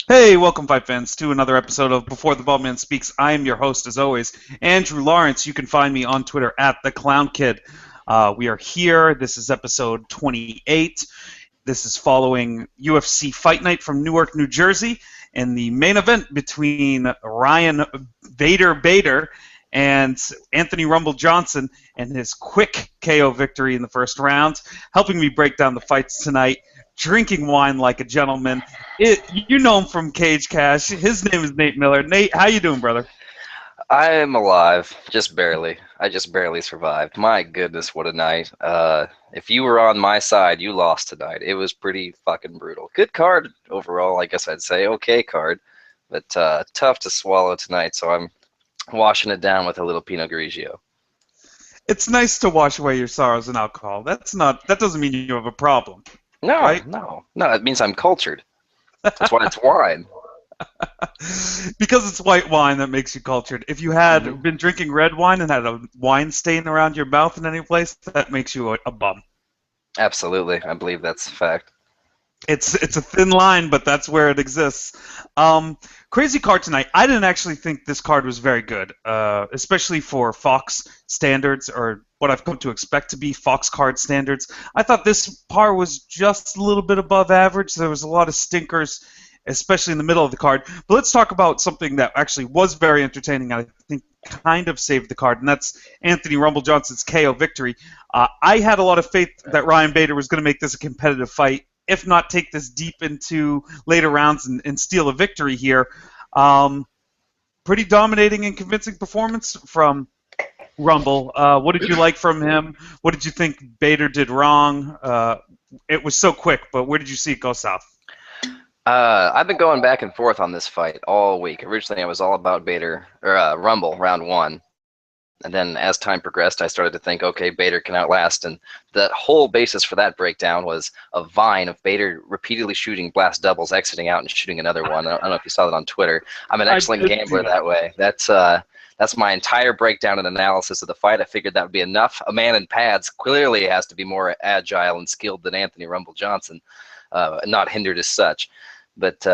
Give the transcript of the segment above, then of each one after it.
Hey, welcome, fight fans, to another episode of Before the Bald Man Speaks. I am your host, as always, Andrew Lawrence. You can find me on Twitter at the Clown Kid. We are here. This is episode 28. This is following UFC Fight Night from Newark, New Jersey, and the main event between Ryan Bader and Anthony Rumble Johnson, and his quick KO victory in the first round. Helping me break down the fights tonight, drinking wine like a gentleman. You know him from Cage Cash. His name is Nate Miller. Nate, how you doing, brother? I am alive, just barely. I just barely survived. My goodness, what a night. If you were on my side, you lost tonight. It was pretty fucking brutal. Good card overall, I guess I'd say. Okay card, but tough to swallow tonight, so I'm washing it down with a little Pinot Grigio. It's nice to wash away your sorrows in alcohol. That doesn't mean you have a problem, No, right? no, it means I'm cultured. That's why it's wine. Because it's white wine that makes you cultured. If you had been drinking red wine and had a wine stain around your mouth in any place, that makes you a bum. Absolutely, I believe that's a fact. It's a thin line, but that's where it exists. Crazy card tonight. I didn't actually think this card was very good, especially for Fox standards, or what I've come to expect to be Fox card standards. I thought this par was just a little bit above average. There was a lot of stinkers, especially in the middle of the card. But let's talk about something that actually was very entertaining, and I think kind of saved the card, and that's Anthony Rumble Johnson's KO victory. I had a lot of faith that Ryan Bader was going to make this a competitive fight, if not take this deep into later rounds and steal a victory here. Pretty dominating and convincing performance from Rumble. What did you like from him? What did you think Bader did wrong? It was so quick, but where did you see it go south? I've been going back and forth on this fight all week. Originally, I was all about Bader or Rumble round one, and then as time progressed, I started to think, okay, Bader can outlast. And the whole basis for that breakdown was a vine of Bader repeatedly shooting blast doubles, exiting out and shooting another one. I don't know if you saw that on Twitter. I'm an excellent gambler that way. That's my entire breakdown and analysis of the fight. I figured that would be enough. A man in pads clearly has to be more agile and skilled than Anthony Rumble Johnson, not hindered as such. But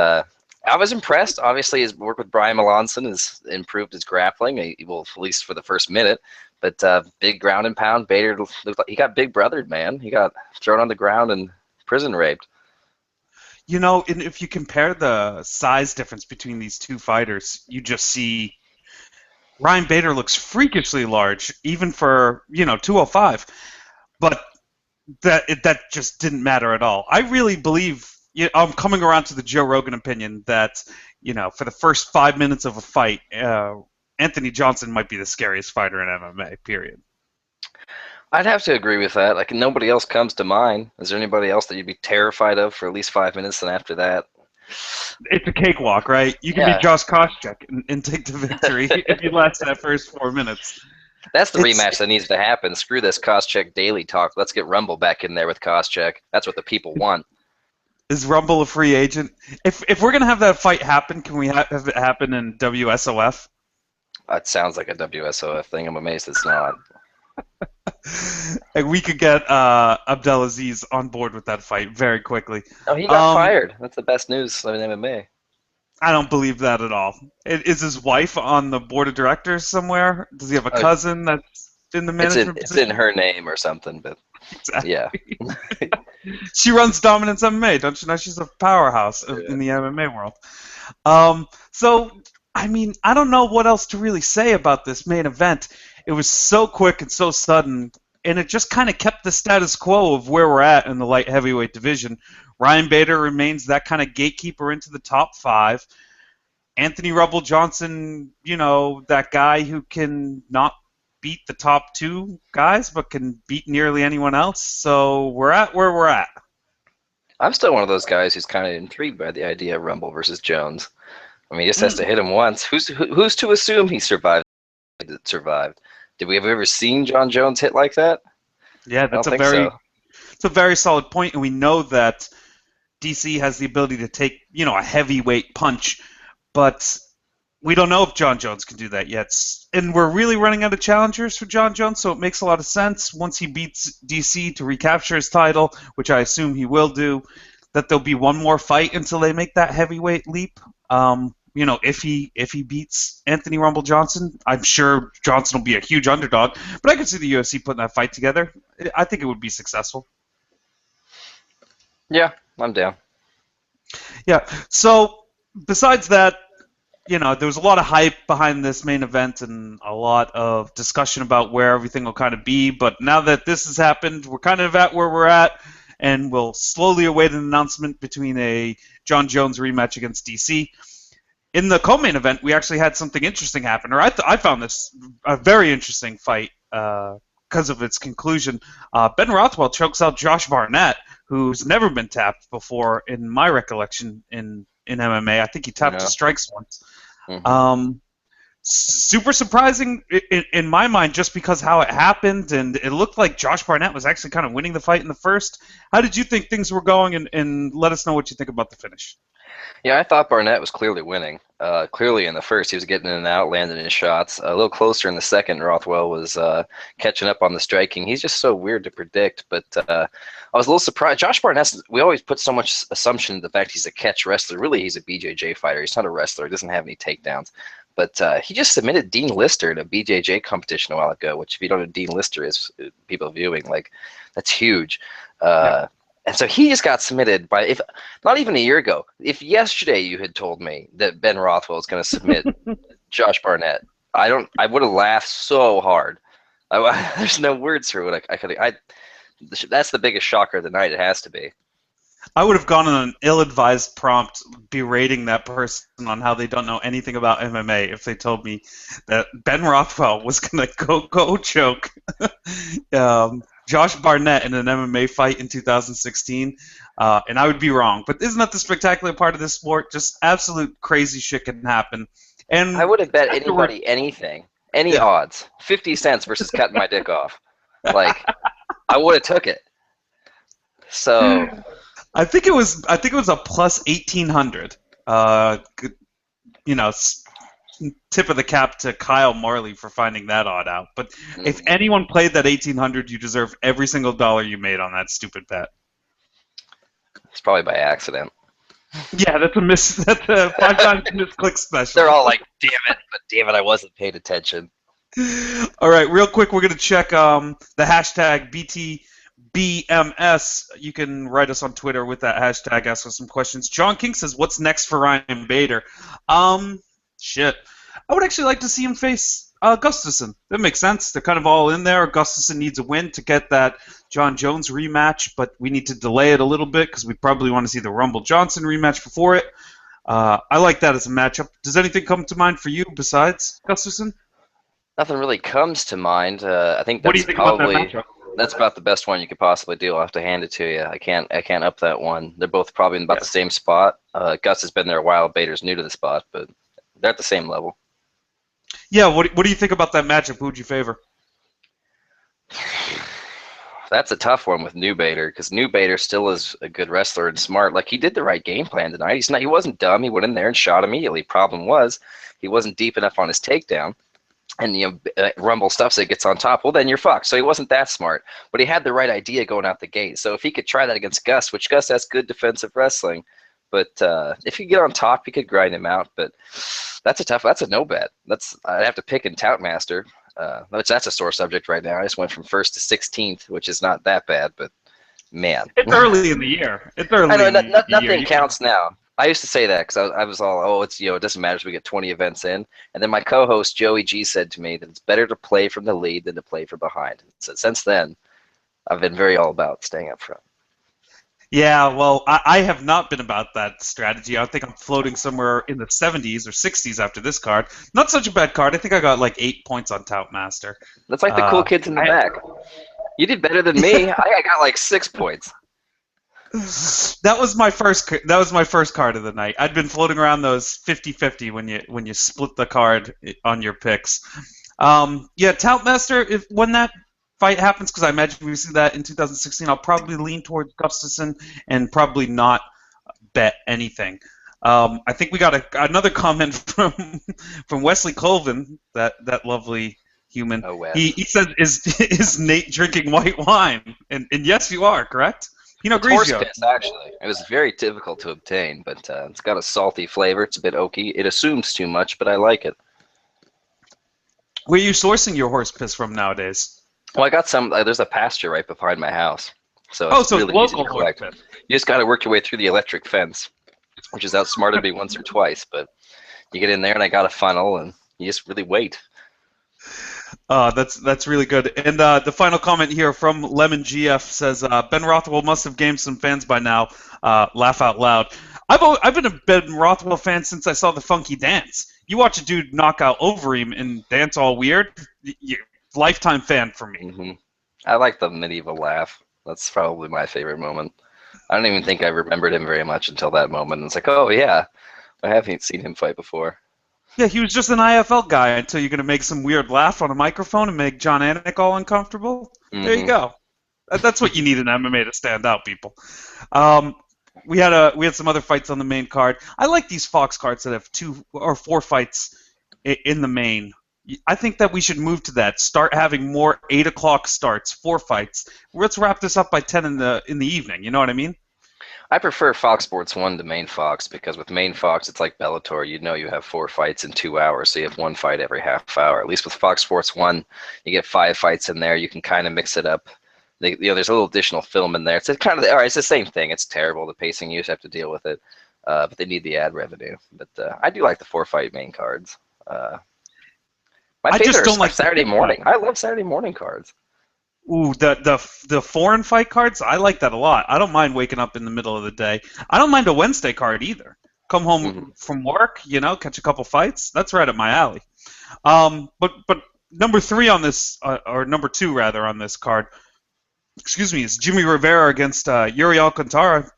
I was impressed. Obviously, his work with Brian Melanson has improved his grappling, at least for the first minute. But big ground and pound, Bader looked like he got big brothered, man. He got thrown on the ground and prison raped. You know, and if you compare the size difference between these two fighters, you just see Ryan Bader looks freakishly large, even for 205. But that just didn't matter at all. I really believe. I'm coming around to the Joe Rogan opinion that, for the first 5 minutes of a fight, Anthony Johnson might be the scariest fighter in MMA, period. I'd have to agree with that. Like, nobody else comes to mind. Is there anybody else that you'd be terrified of for at least 5 minutes, and after that? It's a cakewalk, right? You can be Josh Koscheck and take the victory if you last that first 4 minutes. That's the rematch that needs to happen. Screw this Koscheck daily talk. Let's get Rumble back in there with Koscheck. That's what the people want. Is Rumble a free agent? If we're gonna have that fight happen, can we have it happen in WSOF? It sounds like a WSOF thing. I'm amazed it's not. And we could get Abdelaziz on board with that fight very quickly. Oh, he got fired. That's the best news in MMA. I don't believe that at all. Is his wife on the board of directors somewhere? Does he have a cousin that's in the management It's in her name or something, but exactly. Yeah. She runs Dominance MMA. Don't you know she's a powerhouse in the MMA world? So, I mean, I don't know what else to really say about this main event. It was so quick and so sudden, and it just kind of kept the status quo of where we're at in the light heavyweight division. Ryan Bader remains that kind of gatekeeper into the top 5. Anthony Rumble Johnson, that guy who can not beat the top 2 guys, but can beat nearly anyone else. So we're at where we're at. I'm still one of those guys who's kind of intrigued by the idea of Rumble versus Jones. I mean, he just has to hit him once. Who's to assume he survived? Did we have ever seen John Jones hit like that? Yeah, it's a very solid point, and we know that DC has the ability to take a heavyweight punch, but we don't know if John Jones can do that yet. And we're really running out of challengers for John Jones, so it makes a lot of sense once he beats DC to recapture his title, which I assume he will do. that there'll be one more fight until they make that heavyweight leap. If he beats Anthony Rumble Johnson, I'm sure Johnson will be a huge underdog. But I could see the UFC putting that fight together. I think it would be successful. Yeah, I'm down. Yeah. So besides that, there was a lot of hype behind this main event and a lot of discussion about where everything will kind of be. But now that this has happened, we're kind of at where we're at, and we'll slowly await an announcement between a John Jones rematch against DC. In the co-main event, we actually had something interesting happen, or I found this a very interesting fight because of its conclusion. Ben Rothwell chokes out Josh Barnett, who's never been tapped before in my recollection in MMA. I think he tapped to strikes once. Mm-hmm. Super surprising in my mind just because how it happened, and it looked like Josh Barnett was actually kind of winning the fight in the first. How did you think things were going, and let us know what you think about the finish. Yeah, I thought Barnett was clearly winning. Clearly in the first, he was getting in and out, landing his shots. A little closer in the second, Rothwell was catching up on the striking. He's just so weird to predict, but I was a little surprised. Josh Barnett, we always put so much assumption in the fact he's a catch wrestler. Really, he's a BJJ fighter. He's not a wrestler. He doesn't have any takedowns. But he just submitted Dean Lister in a BJJ competition a while ago, which if you don't know who Dean Lister is, people viewing, that's huge. Yeah. And so he just got submitted by, if not even a year ago, if yesterday you had told me that Ben Rothwell is going to submit Josh Barnett, I would have laughed so hard. There's no words for what I could. That's the biggest shocker of the night. It has to be. I would have gone on an ill-advised prompt berating that person on how they don't know anything about MMA if they told me that Ben Rothwell was going to go choke Josh Barnett in an MMA fight in 2016, and I would be wrong. But isn't that the spectacular part of this sport? Just absolute crazy shit can happen. And I would have bet anybody anything, any odds, 50 cents versus cutting my dick off. I would have took it. So I think it was a plus 1,800. Tip of the cap to Kyle Marley for finding that odd out. But if anyone played that 1,800, you deserve every single dollar you made on that stupid bet. It's probably by accident. Yeah, that's a 5 times misclick special. They're all like, damn it, I wasn't paying attention. All right, real quick, we're going to check the hashtag BTBMS. You can write us on Twitter with that hashtag, ask us some questions. John King says, what's next for Ryan Bader? Shit. I would actually like to see him face Gustafsson. That makes sense. They're kind of all in there. Gustafsson needs a win to get that John Jones rematch, but we need to delay it a little bit because we probably want to see the Rumble Johnson rematch before it. I like that as a matchup. Does anything come to mind for you besides Gustafsson? Nothing really comes to mind. I think that's what do you think about that matchup? That's about the best one you could possibly do. I'll have to hand it to you. I can't up that one. They're both probably in about the same spot. Gus has been there a while. Bader's new to the spot, but they're at the same level. Yeah, what do you think about that matchup? Who would you favor? That's a tough one with New Bader because New Bader still is a good wrestler and smart. He did the right game plan tonight. He wasn't dumb. He went in there and shot immediately. Problem was he wasn't deep enough on his takedown. And Rumble stuffs it, gets on top. Well, then you're fucked. So he wasn't that smart, but he had the right idea going out the gate. So if he could try that against Gus, which Gus has good defensive wrestling, but if you get on top, he could grind him out. But that's a no bet. I'd have to pick in Toutmaster, which that's a sore subject right now. I just went from 1st to 16th, which is not that bad, but man, it's early in the year. I know nothing counts now. I used to say that because I was all, it doesn't matter if we get 20 events in. And then my co-host, Joey G, said to me that it's better to play from the lead than to play from behind. So since then, I've been very all about staying up front. Yeah, well, I have not been about that strategy. I think I'm floating somewhere in the 70s or 60s after this card. Not such a bad card. I think I got 8 points on Toutmaster. That's like the cool kids in the back. You did better than me. I got 6 points. That was my first card of the night. I'd been floating around those 50-50 when you split the card on your picks. Toutmaster, when that fight happens, because I imagine we see that in 2016, I'll probably lean towards Gustafsson and probably not bet anything. I think we got another comment from Wesley Colvin, that lovely human. Oh, Wes. He says, is Nate drinking white wine? And yes, you are, correct? Pinot It's horse Grigio. piss, actually. It was very difficult to obtain, but it's got a salty flavor. It's a bit oaky. It assumes too much, but I like it. Where are you sourcing your horse piss from nowadays? Well, I got some. There's a pasture right behind my house, so Oh, it's so it's really easy to local horse collect. piss. You just got to work your way through the electric fence, which has outsmarted me once or twice. But you get in there, and I got a funnel, and you just really wait. That's really good. And the final comment here from Lemon GF says Ben Rothwell must have gained some fans by now. Laugh out loud. I've been a Ben Rothwell fan since I saw the Funky Dance. You watch a dude knock out Overeem and dance all weird. Lifetime fan for me. I like the medieval laugh. That's probably my favorite moment. I don't even think I remembered him very much until that moment. It's like, oh yeah, I haven't seen him fight before. Yeah, he was just an IFL guy until you're gonna make some weird laugh on a microphone and make John Anik all uncomfortable. There you go. That's what you need in MMA to stand out, people. We had some other fights on the main card. I like these Fox cards that have 2 or 4 fights in the main. I think that we should move to that. Start having more 8 o'clock starts, 4 fights. Let's wrap this up by 10 in the evening. You know what I mean? I prefer Fox Sports 1 to Main Fox because with Main Fox, it's like Bellator. You know you have 4 fights in 2 hours, so you have 1 fight every half hour. At least with Fox Sports 1, you get 5 fights in there. You can kind of mix it up. There's a little additional film in there. It's kind of all right. It's the same thing. It's terrible. The pacing, you just have to deal with it. But they need the ad revenue. But I do like the 4-fight main cards. My I just favorite don't are like Saturday morning. I love Saturday morning cards. Ooh, the foreign fight cards, I like that a lot. I don't mind waking up in the middle of the day. I don't mind a Wednesday card either. Come home from work, catch a couple fights. That's right up my alley. But number 3 on this, or number 2 rather on this card, excuse me, is Jimmy Rivera against Yuri Alcantara.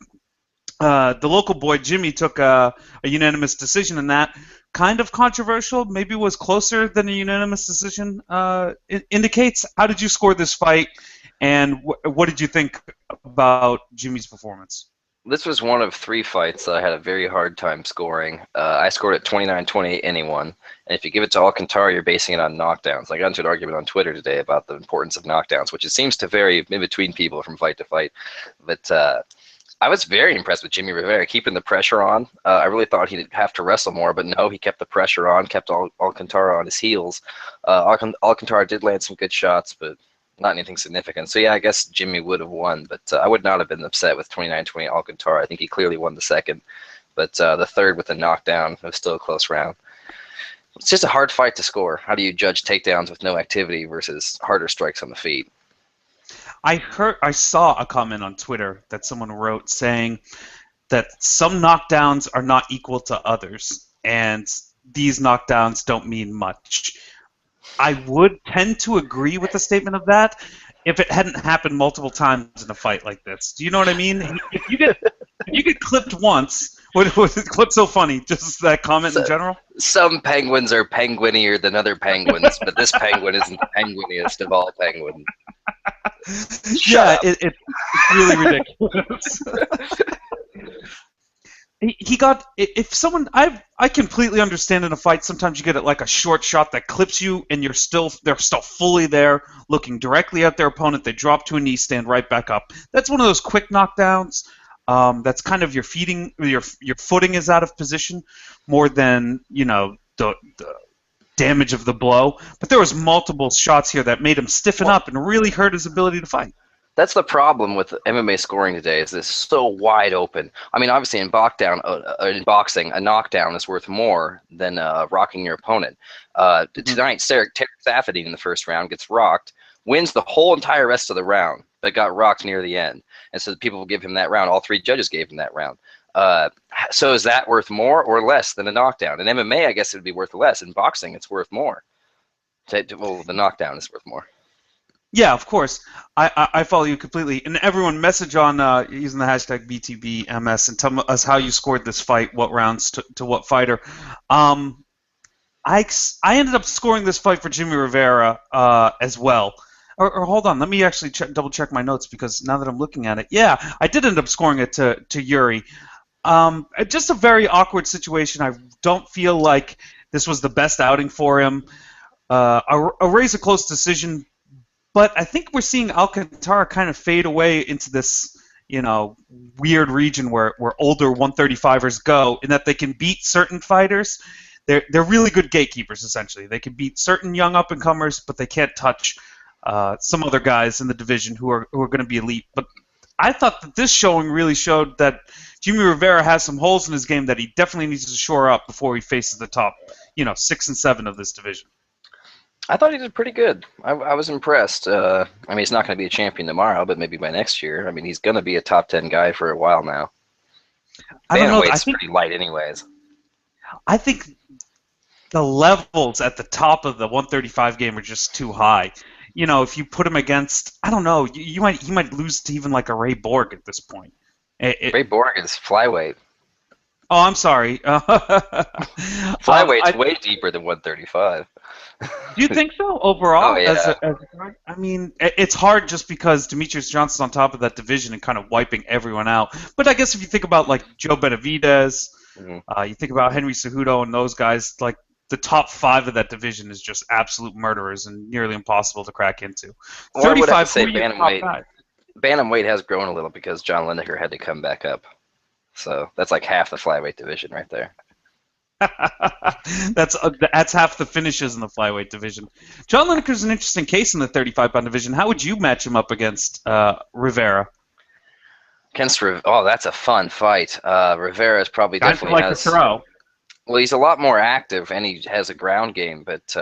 The local boy Jimmy took a unanimous decision in that. Kind of controversial, maybe was closer than a unanimous decision indicates. How did you score this fight, and what did you think about Jimmy's performance? This was one of 3 fights that I had a very hard time scoring. I scored it 29-28 anyone, and if you give it to Alcantara, you're basing it on knockdowns. I got into an argument on Twitter today about the importance of knockdowns, which it seems to vary in between people from fight to fight. But I was very impressed with Jimmy Rivera keeping the pressure on. I really thought he'd have to wrestle more, but no, he kept the pressure on, kept Alcantara on his heels. Alcantara did land some good shots, but not anything significant. So yeah, I guess Jimmy would have won, but I would not have been upset with 29-20 Alcantara. I think he clearly won the second, but the third with the knockdown was still a close round. It's just a hard fight to score. How do you judge takedowns with no activity versus harder strikes on the feet? I saw a comment on Twitter that someone wrote saying that some knockdowns are not equal to others, and these knockdowns don't mean much. I would tend to agree with the statement of that if it hadn't happened multiple times in a fight like this. Do you know what I mean? If you get clipped once, what was it clipped so funny? Just that comment in general? Some penguins are penguinier than other penguins, but this penguin isn't the penguiniest of all penguins. Yeah, it's really ridiculous. He got if someone I completely understand in a fight sometimes you get it like a short shot that clips you and they're still fully there looking directly at their opponent. They drop to a knee, stand right back up. That's one of those quick knockdowns. That's kind of your footing is out of position more than the damage of the blow. But there was multiple shots here that made him stiffen up and really hurt his ability to fight. That's the problem with MMA scoring today. Is it's so wide open. I mean, obviously in boxing, a knockdown is worth more than rocking your opponent. Tonight, Terry Safadine in the first round gets rocked, wins the whole entire rest of the round, but got rocked near the end. And so people will give him that round. All 3 judges gave him that round. So is that worth more or less than a knockdown? In MMA, I guess it would be worth less. In boxing, it's worth more. Well, the knockdown is worth more. Yeah, of course. I follow you completely. And everyone, message on using the hashtag BTBMS and tell us how you scored this fight, what rounds to what fighter. I ended up scoring this fight for Jimmy Rivera as well. Or hold on, let me actually double check my notes because now that I'm looking at it, yeah, I did end up scoring it to Yuri. Just a very awkward situation. I don't feel like this was the best outing for him. A raise a close decision. But I think we're seeing Alcantara kind of fade away into this, weird region where older 135ers go, in that they can beat certain fighters. They're really good gatekeepers. Essentially, they can beat certain young up and comers, but they can't touch some other guys in the division who are going to be elite. But I thought that this showing really showed that Jimmy Rivera has some holes in his game that he definitely needs to shore up before he faces the top, 6 and 7 of this division. I thought he did pretty good. I was impressed. I mean, he's not going to be a champion tomorrow, but maybe by next year. I mean, he's going to be a top 10 guy for a while now. I don't know. Bantamweight's pretty light anyways. I think the levels at the top of the 135 game are just too high. If you put him against, I don't know, he might lose to even like a Ray Borg at this point. Ray Borg is flyweight. Oh, I'm sorry. Flyweight's way deeper than 135. Do you think so overall? Oh, yeah. I mean, it's hard just because Demetrius Johnson's on top of that division and kind of wiping everyone out. But I guess if you think about like Joe Benavidez, you think about Henry Cejudo and those guys, like the top 5 of that division is just absolute murderers and nearly impossible to crack into. Well, 35, I would have to say bantamweight has grown a little because John Lineker had to come back up. So that's like half the flyweight division right there. That's half the finishes in the flyweight division. John Lineker's an interesting case in the 35-pound division. How would you match him up against Rivera? That's a fun fight. Rivera is probably definitely like to throw. Well, he's a lot more active and he has a ground game, but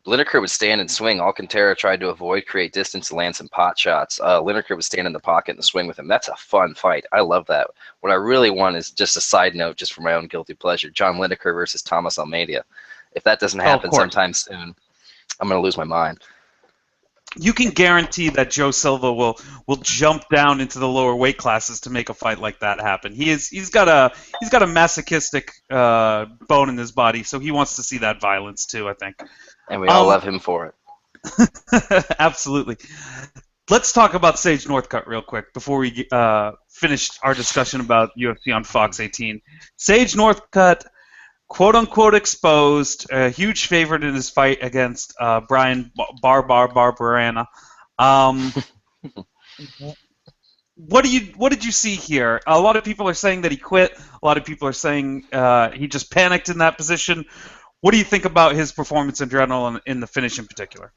Lineker would stand and swing. Alcantara tried to avoid, create distance, land some pot shots. Lineker would stand in the pocket and swing with him. That's a fun fight. I love that. What I really want is just a side note, just for my own guilty pleasure, John Lineker versus Thomas Almeida. If that doesn't happen sometime soon, I'm going to lose my mind. You can guarantee that Joe Silva will jump down into the lower weight classes to make a fight like that happen. He's got a masochistic bone in his body, so he wants to see that violence too, I think. And we all love him for it. Absolutely. Let's talk about Sage Northcutt real quick before we finish our discussion about UFC on Fox 18. Sage Northcutt, quote-unquote exposed, a huge favorite in his fight against Brian Barberena. What did you see here? A lot of people are saying that he quit. A lot of people are saying he just panicked in that position. What do you think about his performance in general and in the finish in particular?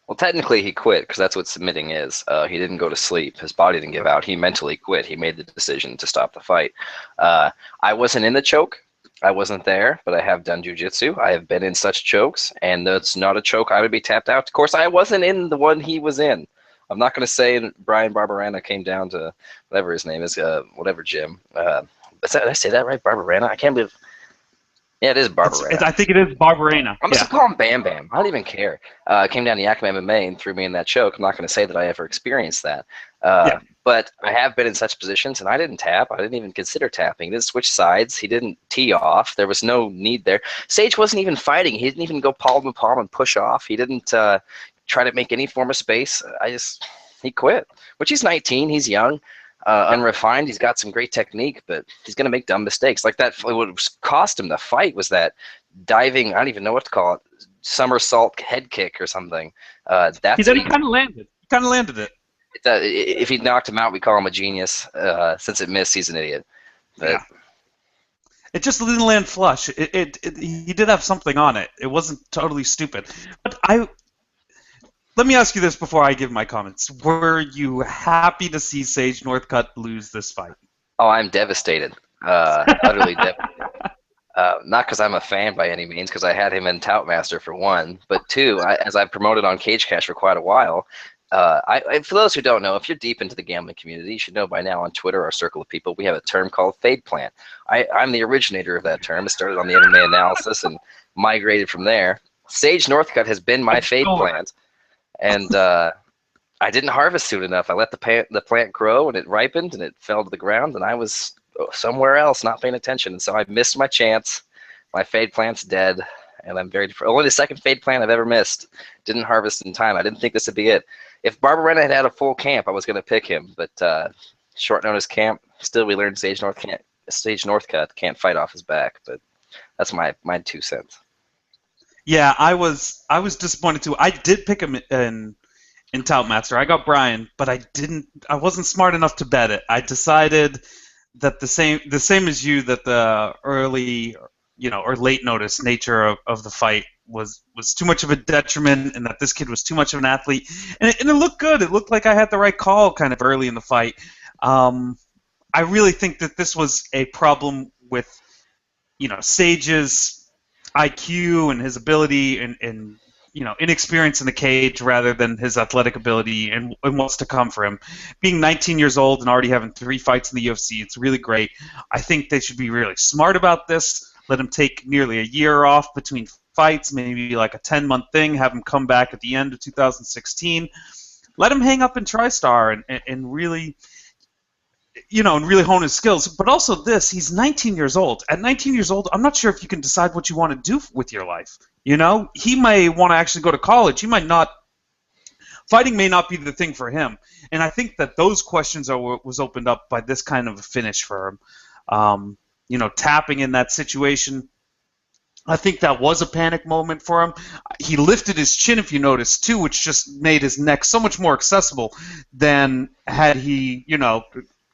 Well, technically he quit because that's what submitting is. He didn't go to sleep. His body didn't give out. He mentally quit. He made the decision to stop the fight. I wasn't in the choke. I wasn't there, but I have done jiu-jitsu. I have been in such chokes, and that's not a choke I would be tapped out. Of course, I wasn't in the one he was in. I'm not going to say Brian Barberena came down to whatever his name is, whatever gym. Did I say that right, Barberena? I can't believe. Yeah, it is Barberena. I think it is Barberena. I'm just going to call him Bam Bam. I don't even care. Came down to Yakima MMA and threw me in that choke. I'm not going to say that I ever experienced that. But I have been in such positions, and I didn't tap. I didn't even consider tapping. He didn't switch sides. He didn't tee off. There was no need there. Sage wasn't even fighting. He didn't even go palm to palm and push off. He didn't try to make any form of space. He quit, which he's 19. He's young. Unrefined. He's got some great technique, but he's going to make dumb mistakes. Like that, what cost him the fight was that diving, I don't even know what to call it, somersault head kick or something. He said he kind of landed. He kind of landed it. If he knocked him out, we call him a genius. Since it missed, he's an idiot. But, yeah. It just didn't land flush. He did have something on it. It wasn't totally stupid. But let me ask you this before I give my comments. Were you happy to see Sage Northcutt lose this fight? Oh, I'm devastated. Utterly devastated. Not because I'm a fan by any means, because I had him in Toutmaster for one, but two, as I've promoted on Cage Cash for quite a while, for those who don't know, if you're deep into the gambling community, you should know by now on Twitter, our circle of people, we have a term called fade plant. I'm the originator of that term. It started on the MMA analysis and migrated from there. Sage Northcutt has been my fade plant. And I didn't harvest soon enough. I let the plant grow, and it ripened, and it fell to the ground, and I was somewhere else, not paying attention. And so I missed my chance. My fade plant's dead, and I'm very only the second fade plant I've ever missed. Didn't harvest in time. I didn't think this would be it. If Barberena had had a full camp, I was going to pick him, but short notice camp. Still, we learned Sage Northcutt can't fight off his back. But that's my 2 cents. Yeah, I was disappointed too. I did pick him in in Toutmaster. I got Brian, but I wasn't smart enough to bet it. I decided that the same as you, that the early, or late notice nature of the fight was too much of a detriment, and that this kid was too much of an athlete. And it looked good. It looked like I had the right call kind of early in the fight. I really think that this was a problem with, Sage's IQ and his ability and inexperience in the cage rather than his athletic ability and what's to come for him. Being 19 years old and already having 3 fights in the UFC, it's really great. I think they should be really smart about this. Let him take nearly a year off between fights, maybe like a 10-month thing, have him come back at the end of 2016. Let him hang up in TriStar and really and really hone his skills. But also he's 19 years old. At 19 years old, I'm not sure if you can decide what you want to do with your life. He may want to actually go to college. He might not. Fighting may not be the thing for him. And I think that those questions was opened up by this kind of a finish for him. Tapping in that situation. I think that was a panic moment for him. He lifted his chin, if you notice, too, which just made his neck so much more accessible than had he,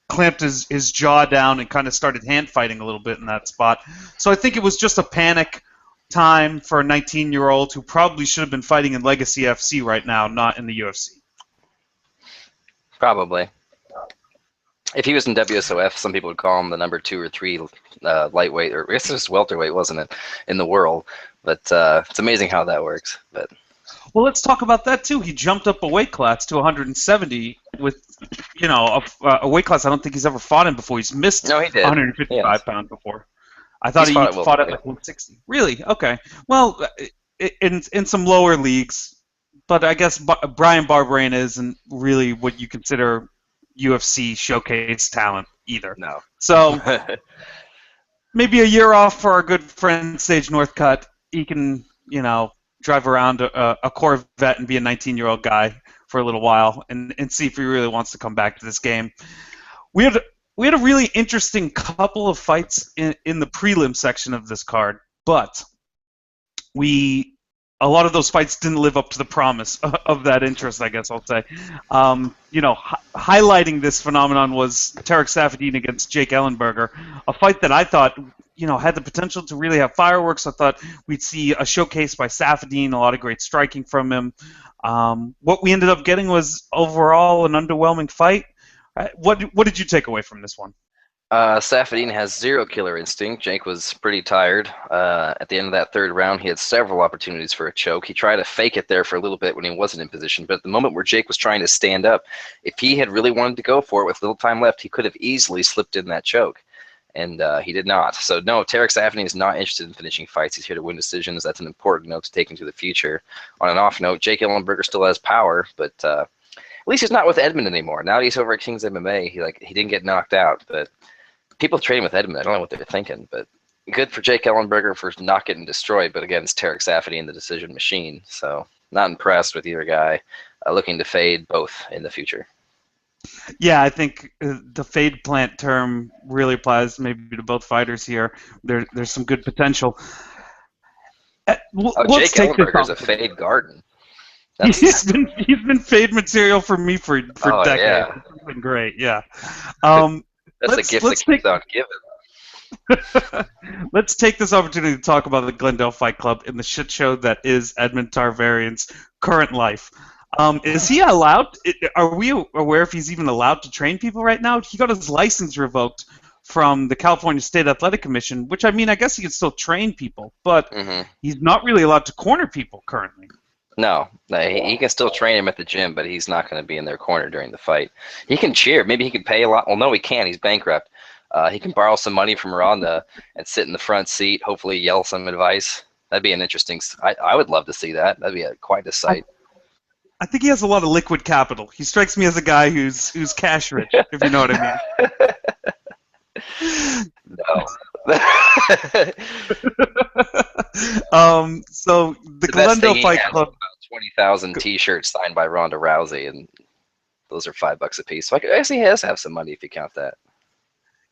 clamped his jaw down and kind of started hand fighting a little bit in that spot. So I think it was just a panic time for a 19-year-old who probably should have been fighting in Legacy FC right now, not in the UFC. Probably. If he was in WSOF, some people would call him the number 2 or 3 lightweight, or I guess it was welterweight, wasn't it, in the world? But it's amazing how that works. But well, let's talk about that too. He jumped up a weight class to 170 with, a weight class I don't think he's ever fought in before. He's missed no, he did. 155 pounds before. I thought he fought at like 160. Really? Okay. Well, in some lower leagues, but I guess Brian Barbarian isn't really what you consider UFC showcase talent either. No. So maybe a year off for our good friend Sage Northcutt. He can, drive around a Corvette and be a 19-year-old guy for a little while and see if he really wants to come back to this game. We had a really interesting couple of fights in the prelim section of this card, but a lot of those fights didn't live up to the promise of that interest, I guess I'll say. Highlighting this phenomenon was Tarek Safadine against Jake Ellenberger, a fight that I thought had the potential to really have fireworks. I thought we'd see a showcase by Safadine, a lot of great striking from him. What we ended up getting was overall an underwhelming fight. What did you take away from this one? Safadine has 0 killer instinct. Jake was pretty tired. At the end of that 3rd round, he had several opportunities for a choke. He tried to fake it there for a little bit when he wasn't in position, but at the moment where Jake was trying to stand up, if he had really wanted to go for it with little time left, he could have easily slipped in that choke, and he did not. So no, Tarek Safadine is not interested in finishing fights. He's here to win decisions. That's an important note to take into the future. On an off note, Jake Ellenberger still has power, but at least he's not with Edmund anymore. Now he's over at King's MMA. He didn't get knocked out, but people trading with Edmund, I don't know what they're thinking, but good for Jake Ellenberger for not getting destroyed. But again, it's Tarek Safadine, the decision machine. So not impressed with either guy. Looking to fade both in the future. Yeah, I think the fade plant term really applies maybe to both fighters here. There's some good potential. Jake Ellenberger's a fade garden. He's been fade material for me for decades. Yeah. It's been great. Yeah. That's a gift that keeps on giving. Let's take this opportunity to talk about the Glendale Fight Club and the shit show that is Edmund Tarvarian's current life. Is he allowed? Are we aware if he's even allowed to train people right now? He got his license revoked from the California State Athletic Commission, which, I mean, I guess he can still train people, but he's not really allowed to corner people currently. No, he can still train him at the gym, but he's not going to be in their corner during the fight. He can cheer. Maybe he can pay a lot. Well, no, he can't. He's bankrupt. He can borrow some money from Rhonda and sit in the front seat, hopefully yell some advice. That'd be an interesting – I would love to see that. That'd be quite a sight. I think he has a lot of liquid capital. He strikes me as a guy who's cash rich, if you know what I mean. No. So the Glendale Fight Club, about 20,000 T-shirts signed by Ronda Rousey, and those are $5 a piece. So I guess he has to have some money if you count that.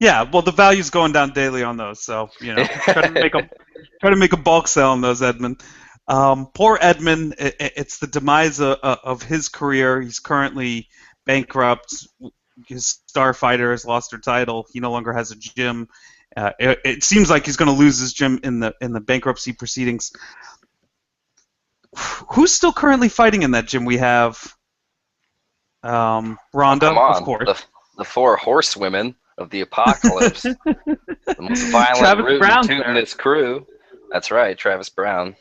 Yeah, well, the value's going down daily on those, so try to make a bulk sale on those, Edmund. Poor Edmund. It's the demise of his career. He's currently bankrupt. His star fighter has lost her title. He no longer has a gym. It seems like he's going to lose his gym in the bankruptcy proceedings. Who's still currently fighting in that gym? We have Oh, Ronda, come of on. course. The four horsewomen of the apocalypse. The most violent, Travis rootin', Brown's there. tootin'est crew. That's right, Travis Brown.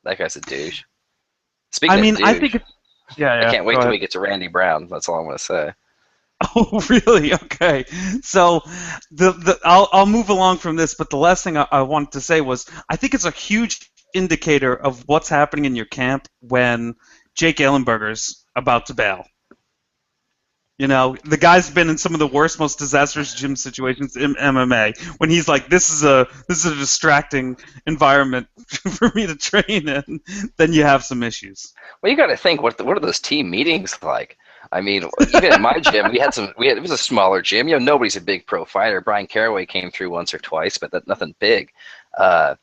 That guy's a douche. I Speaking of mean, I think douche, it's yeah, I yeah. can't Go wait till ahead. we get to Randy Brown. That's all I'm going to say. Oh, really? Okay. So I'll move along from this, but the last thing I wanted to say was I think it's a huge indicator of what's happening in your camp when Jake Ellenberger's about to bail. You know, the guy's been in some of the worst, most disastrous gym situations in MMA. When he's like, "This is a distracting environment for me to train in," then you have some issues. Well, you got to think, what are those team meetings like? I mean, even in my gym, it was a smaller gym. You know, nobody's a big pro fighter. Brian Caraway came through once or twice, but nothing big. Uh,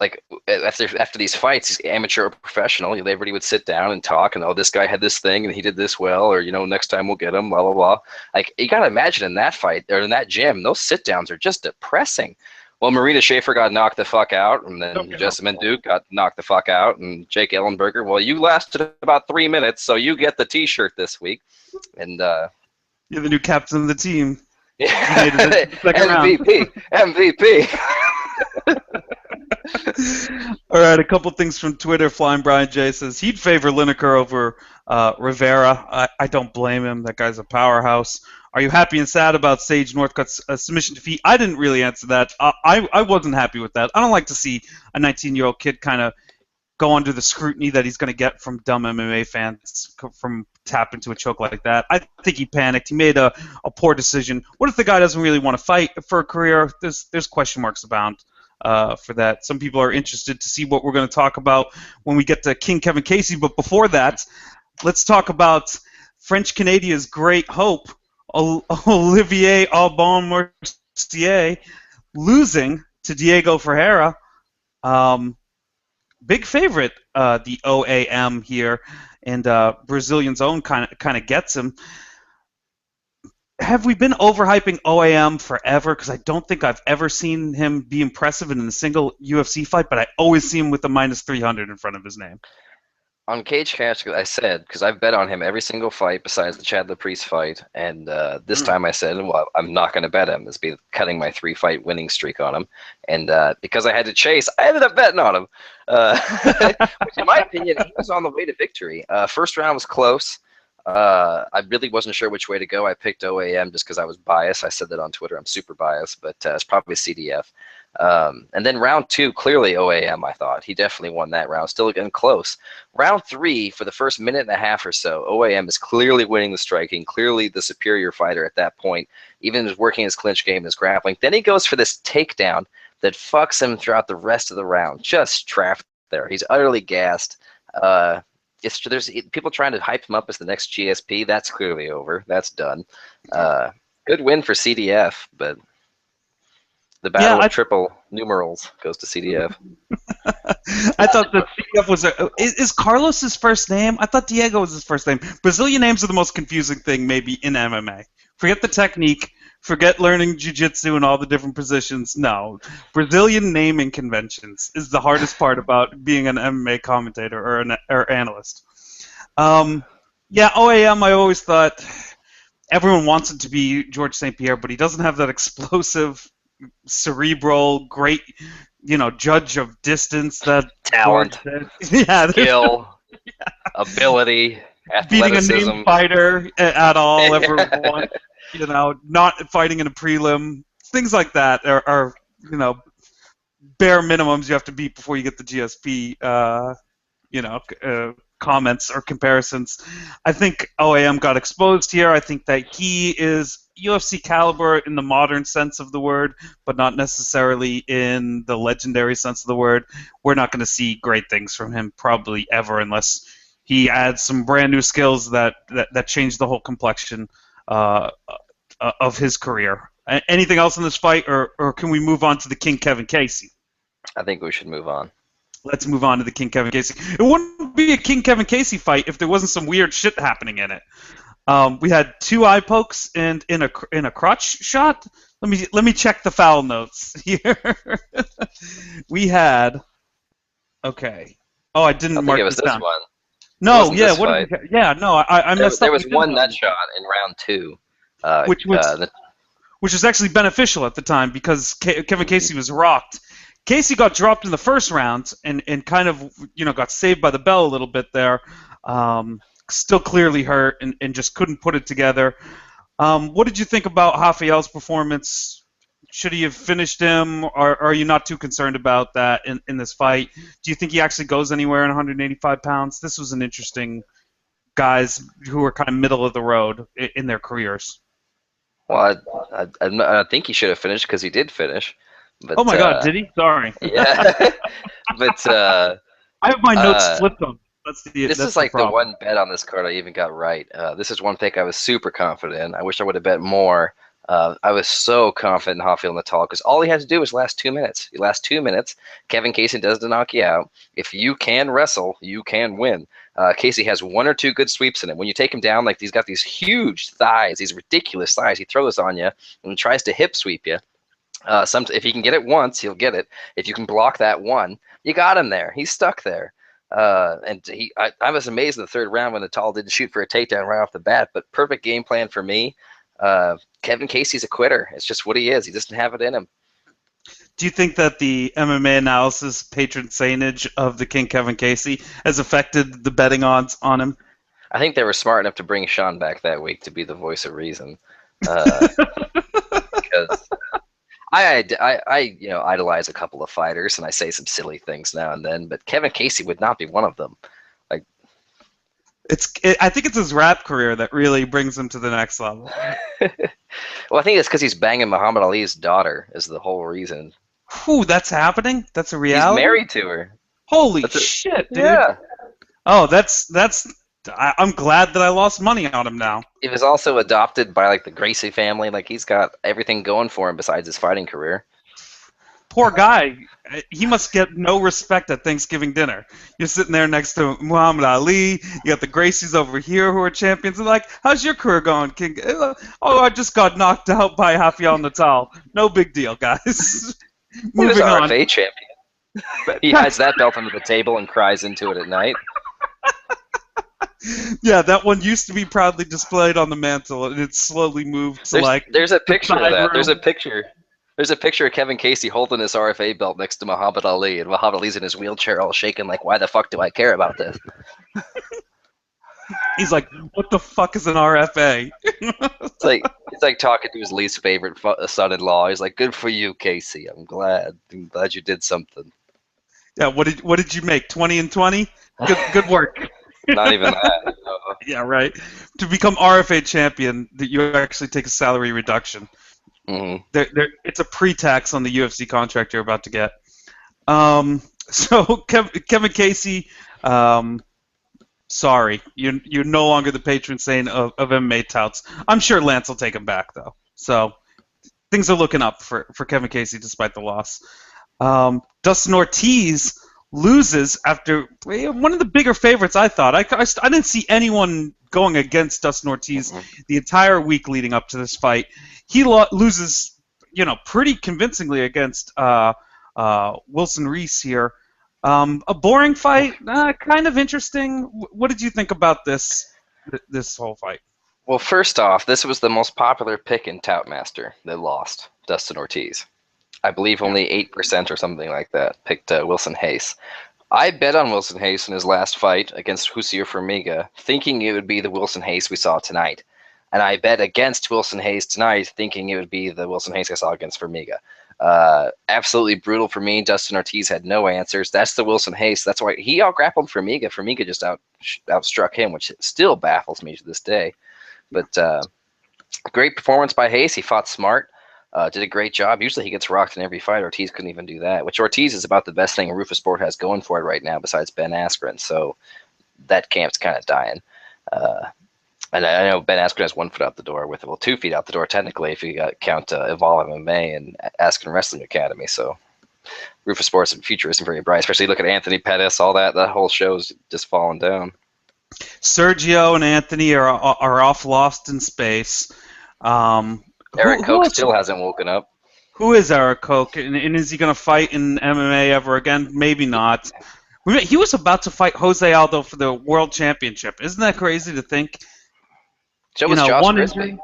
like after these fights, amateur or professional, everybody would sit down and talk, and oh, this guy had this thing and he did this well, or next time we'll get him, blah blah blah. Like you got to imagine in that fight or in that gym, those sit downs are just depressing. Well, Marina Schaefer got knocked the fuck out, and then Okay. Jessamine Duke got knocked the fuck out, and Jake Ellenberger. Well, you lasted about 3 minutes, so you get the T-shirt this week, and You're the new captain of the team. You made it into yeah, the second round. MVP. All right, a couple things from Twitter. Flying Brian J says he'd favor Lineker over Rivera. I don't blame him. That guy's a powerhouse. Are you happy and sad about Sage Northcutt's submission defeat? I didn't really answer that. I wasn't happy with that. I don't like to see a 19-year-old kid kind of go under the scrutiny that he's going to get from dumb MMA fans from tap into a choke like that. I think he panicked. He made a poor decision. What if the guy doesn't really want to fight for a career? There's question marks abound for that. Some people are interested to see what we're going to talk about when we get to King Kevin Casey. But before that, let's talk about French Canadia's great hope, Olivier Aubin Mercier, losing to Diego Ferreira. Big favorite, the OAM here, and Brazilian's own kind of gets him. Have we been overhyping OAM forever? Because I don't think I've ever seen him be impressive in a single UFC fight, but I always see him with the minus 300 in front of his name. On Cage Cash, I said, because I've bet on him every single fight besides the Chad LaPriest fight, and this time I said, well, I'm not going to bet him. It's be cutting my 3-fight winning streak on him. And because I had to chase, I ended up betting on him. Which, in my opinion, he was on the way to victory. First round was close. I really wasn't sure which way to go. I picked OAM just because I was biased. I said that on Twitter. I'm super biased, but it's probably CDF. And then round 2, clearly OAM, I thought. He definitely won that round. Still getting close. Round 3, for the first minute and a half or so, OAM is clearly winning the striking, clearly the superior fighter at that point, even just working his clinch game and his grappling. Then he goes for this takedown that fucks him throughout the rest of the round. Just trapped there. He's utterly gassed. There's people trying to hype him up as the next GSP. That's clearly over. That's done. Good win for CDF, but the battle of triple numerals goes to CDF. I thought that CDF was is Carlos his first name? I thought Diego was his first name. Brazilian names are the most confusing thing maybe in MMA. Forget the technique. Forget learning jiu-jitsu and all the different positions. No. Brazilian naming conventions is the hardest part about being an MMA commentator or analyst. Yeah, OAM, I always thought everyone wants it to be George St. Pierre, but he doesn't have that explosive, cerebral, great, judge of distance that talent, yeah, skill, ability, athleticism. Beating a named fighter at all ever once. Not fighting in a prelim, things like that are bare minimums you have to beat before you get the GSP, comments or comparisons. I think OAM got exposed here. I think that he is UFC caliber in the modern sense of the word, but not necessarily in the legendary sense of the word. We're not going to see great things from him probably ever unless he adds some brand new skills that change the whole complexion of his career. Anything else in this fight, or can we move on to the King Kevin Casey? I think we should move on. let's move on to the King Kevin Casey. It wouldn't be a King Kevin Casey fight if there wasn't some weird shit happening in it. We had two eye pokes and in a crotch shot. Let me check the foul notes here. We had okay. Oh, I I didn't don't think it mark was this this down. one. It No, wasn't yeah. this What did fight. we? Yeah, no. I messed There up my was one nut countdown, shot in round two. which was The, which was actually beneficial at the time because Kevin Casey was rocked. Casey got dropped in the first round and kind of got saved by the bell a little bit there. Still clearly hurt and just couldn't put it together. What did you think about Rafael's performance? Should he have finished him, or are you not too concerned about that in this fight? Do you think he actually goes anywhere in 185 pounds? This was an interesting guys who were kind of middle of the road in their careers. well, I think he should have finished because he did finish. Oh But my God, did he? Sorry. yeah, but I have my notes uh, flipped on. this is That's the like the problem. one bet on this card I even got right. This is one pick I was super confident in. I wish I would have bet more. I was so confident in Hofffield Natal because all he had to do was last 2 minutes. You last 2 minutes, Kevin Casey does to knock you out. If you can wrestle, you can win. Casey has one or two good sweeps in him. When you take him down, like he's got these huge thighs, these ridiculous thighs. He throws on you and tries to hip sweep you. If he can get it once, he'll get it. If you can block that one, you got him there. He's stuck there. I was amazed in the third round when Natal didn't shoot for a takedown right off the bat. But perfect game plan for me. Kevin Casey's a quitter. It's just what he is. He doesn't have it in him. Do you think that the MMA analysis patron saintage of the King Kevin Casey has affected the betting odds on him? I think they were smart enough to bring Sean back that week to be the voice of reason. Because I idolize a couple of fighters and I say some silly things now and then, but Kevin Casey would not be one of them. Like I think it's his rap career that really brings him to the next level. well, I think it's because he's banging Muhammad Ali's daughter is the whole reason. Whew, that's happening? That's a He's reality? married to her. Holy That's it. shit, dude. Yeah. Oh, I'm glad that I lost money on him now. He was also adopted by like the Gracie family. Like he's got everything going for him besides his fighting career. Poor guy. He must get no respect at Thanksgiving dinner. You're sitting there next to Muhammad Ali. You got the Gracies over here who are champions. And like, how's your career going, King? Oh, I just got knocked out by Rafael Natal. No big deal, guys. He was Moving on. RFA champion. He hides that belt under the table and cries into it at night. Yeah, that one used to be proudly displayed on the mantle, and it's slowly moved to There's a picture of that. room. There's a picture of Kevin Casey holding his RFA belt next to Muhammad Ali, and Muhammad Ali's in his wheelchair all shaking like, why the fuck do I care about this? He's like, what the fuck is an RFA? It's like talking to his least favorite son-in-law. He's like, good for you, Casey. I'm glad you did something. Yeah, what did you make? 20 and 20? Good work. Not even that. Yeah, right. To become RFA champion, that you actually take a salary reduction. Mm-hmm. It's a pre-tax on the UFC contract you're about to get. So Kevin Casey, sorry, you're no longer the patron saint of MMA touts. I'm sure Lance will take him back though. So things are looking up for Kevin Casey despite the loss. Dustin Ortiz loses after one of the bigger favorites. I thought I didn't see anyone going against Dustin Ortiz the entire week leading up to this fight. He loses, pretty convincingly against Wilson Reese here. A boring fight, kind of interesting. What did you think about this whole fight? Well, first off, this was the most popular pick in Toutmaster that lost, Dustin Ortiz. I believe only 8% or something like that picked Wilson Hayes. I bet on Wilson Hayes in his last fight against Husier Formiga, thinking it would be the Wilson Hayes we saw tonight. And I bet against Wilson Hayes tonight, thinking it would be the Wilson Hayes I saw against Formiga. Absolutely brutal for me. Dustin Ortiz had no answers. That's the Wilson Hayes. That's why he out-grappled Formiga. Formiga just outstruck him, which still baffles me to this day. But great performance by Hayes. He fought smart. Did a great job. Usually he gets rocked in every fight. Ortiz couldn't even do that, which Ortiz is about the best thing Rufus Sport has going for it right now besides Ben Askren. So that camp's kind of dying. And I know Ben Askren has 1 foot out the door with, 2 feet out the door technically if you count Evolve MMA and Askren Wrestling Academy. So Rufus Sports and future isn't very bright. Especially look at Anthony Pettis, all that. That whole show's just falling down. Sergio and Anthony are off lost in space. Eric Koch still hasn't woken up. Who is Eric Koch, and is he going to fight in MMA ever again? Maybe not. He was about to fight Jose Aldo for the World Championship. Isn't that crazy to think? So was Josh Frisbee.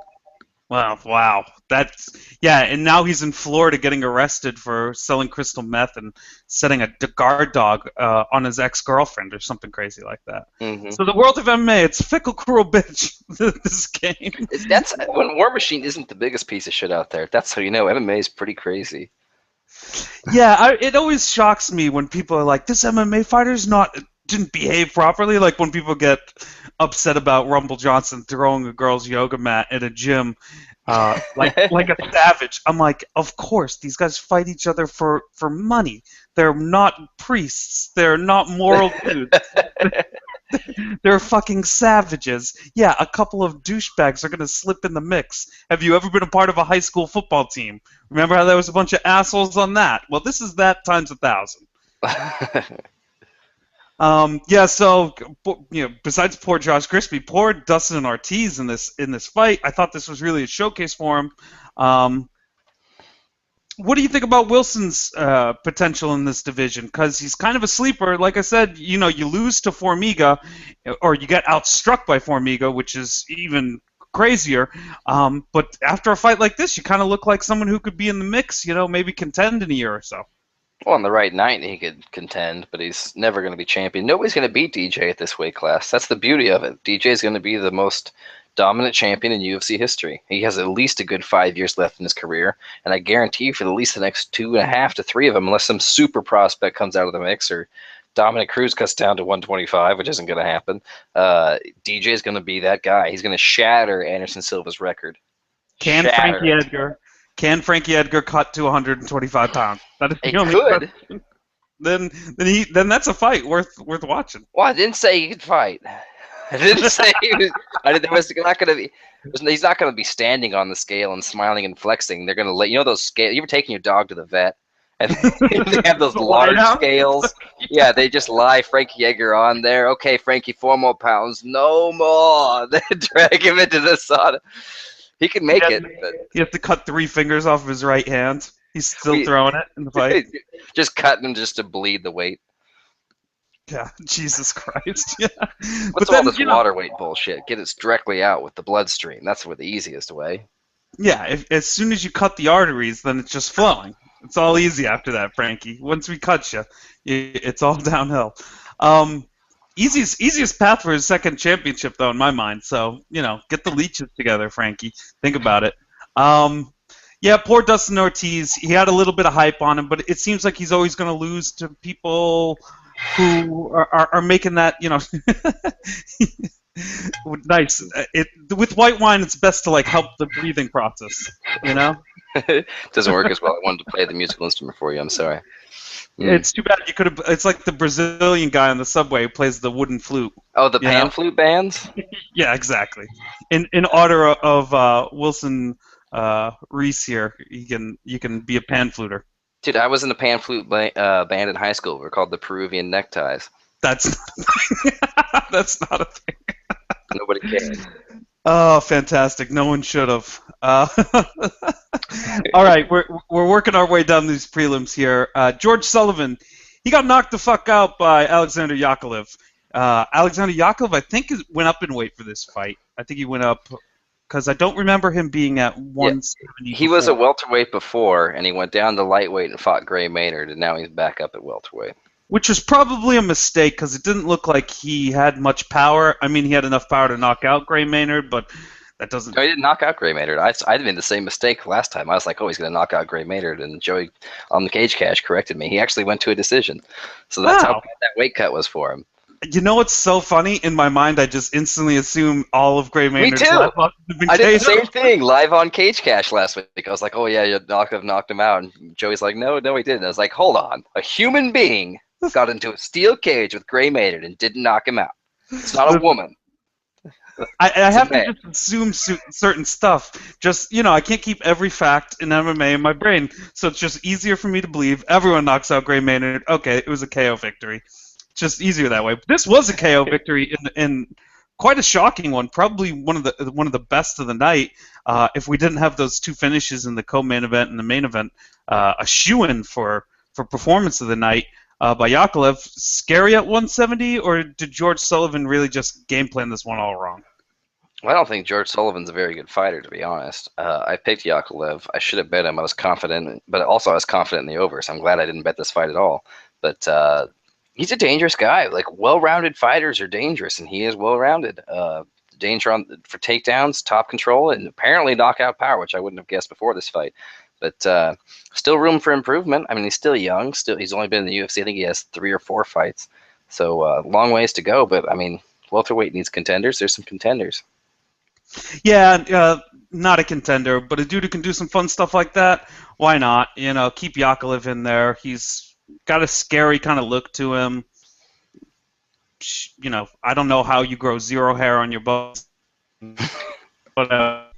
Well, wow. And now he's in Florida getting arrested for selling crystal meth and setting a guard dog on his ex-girlfriend or something crazy like that. Mm-hmm. So the world of MMA, it's fickle, cruel bitch, this game. That's when War Machine isn't the biggest piece of shit out there. That's how you know MMA is pretty crazy. Yeah, it always shocks me when people are like, this MMA fighter's didn't behave properly. Like when people get upset about Rumble Johnson throwing a girl's yoga mat at a gym, like a savage. I'm like, of course, these guys fight each other for money. They're not priests. They're not moral dudes. They're fucking savages. Yeah, a couple of douchebags are going to slip in the mix. Have you ever been a part of a high school football team? Remember how there was a bunch of assholes on that? Well, this is that times 1,000. So besides poor Josh Crispy, poor Dustin Ortiz in this fight. I thought this was really a showcase for him. What do you think about Wilson's potential in this division? Because he's kind of a sleeper. Like I said, you lose to Formiga, or you get outstruck by Formiga, which is even crazier. But after a fight like this, you kind of look like someone who could be in the mix, maybe contend in a year or so. Well, on the right night, he could contend, but he's never going to be champion. Nobody's going to beat DJ at this weight class. That's the beauty of it. DJ is going to be the most dominant champion in UFC history. He has at least a good 5 years left in his career, and I guarantee you for at least the next 2.5 to 3 of them, unless some super prospect comes out of the mix or Dominic Cruz cuts down to 125, which isn't going to happen, DJ is going to be that guy. He's going to shatter Anderson Silva's record. Can Frankie Edgar cut to 125 pounds? That is the only question. Then that's a fight worth watching. Well, I didn't say he could fight. I didn't say he was. There was not going to be. He's not going to be standing on the scale and smiling and flexing. They're going to let those scales. You ever taken your dog to the vet and they have those large scales? Yeah, they just lie Frankie Edgar on there. Okay, Frankie, 4 more pounds, no more. They drag him into the sauna. He can make it. But you have to cut 3 fingers off of his right hand. He's still throwing it in the fight. Just cutting him just to bleed the weight. Yeah, Jesus Christ. Yeah. What's all this water weight bullshit? Get it directly out with the bloodstream. That's the easiest way. Yeah, as soon as you cut the arteries, then it's just flowing. It's all easy after that, Frankie. Once we cut you, it's all downhill. Easiest path for his second championship, though, in my mind. So, get the leeches together, Frankie. Think about it. Yeah, poor Dustin Ortiz. He had a little bit of hype on him, but it seems like he's always going to lose to people who are making that, nice. With white wine, it's best to help the breathing process. It doesn't work as well. I wanted to play the musical instrument for you. I'm sorry. It's too bad you could have. It's like the Brazilian guy on the subway who plays the wooden flute. Oh, the pan flute bands. Yeah, exactly. In honor of Wilson Reese here, you can be a pan fluter. Dude, I was in the pan flute band in high school. We're called the Peruvian Neckties. That's that's not a thing. Nobody cares. Oh, fantastic! No one should have. All right, we're working our way down these prelims here. George Sullivan, he got knocked the fuck out by Alexander Yakovlev. Alexander Yakovlev, I think, went up in weight for this fight. I think he went up because I don't remember him being at 170. Yeah, he was a welterweight before, and he went down to lightweight and fought Gray Maynard, and now he's back up at welterweight. Which was probably a mistake because it didn't look like he had much power. I mean, he had enough power to knock out Gray Maynard, but that doesn't. No, he didn't knock out Gray Maynard. I made the same mistake last time. I was like, oh, he's going to knock out Gray Maynard, and Joey on the Cage Cash corrected me. He actually went to a decision. So that's how bad that weight cut was for him. You know what's so funny? In my mind, I just instantly assume all of Gray Maynard's live losses have been I did the KO'd. same thing live on Cage Cash last week. I was like, oh, yeah, you knocked him out. And Joey's like, no, he didn't. I was like, hold on. A human being got into a steel cage with Gray Maynard and didn't knock him out. It's not a woman. I It's a have to man. just assume certain stuff. Just, I can't keep every fact in MMA in my brain, so it's just easier for me to believe everyone knocks out Gray Maynard. Okay, it was a KO victory. Just easier that way. But this was a KO victory in quite a shocking one, probably one of the best of the night. If we didn't have those two finishes in the co-main event and the main event, a shoo-in for performance of the night by Yakovlev. Scary at 170, or did George Sullivan really just game plan this one all wrong? Well, I don't think George Sullivan's a very good fighter, to be honest. I picked Yakovlev. I should have bet him. I was confident, but also I was confident in the over, so I'm glad I didn't bet this fight at all. But he's a dangerous guy. Like, well-rounded fighters are dangerous, and he is well-rounded. Danger for takedowns, top control, and apparently knockout power, which I wouldn't have guessed before this fight. But still room for improvement. I mean, he's still young. Still, he's only been in the UFC. I think he has 3 or 4 fights. So long ways to go. But I mean, welterweight needs contenders. There's some contenders. Yeah, not a contender, but a dude who can do some fun stuff like that. Why not? Keep Yakovlev in there. He's got a scary kind of look to him. I don't know how you grow zero hair on your butt, but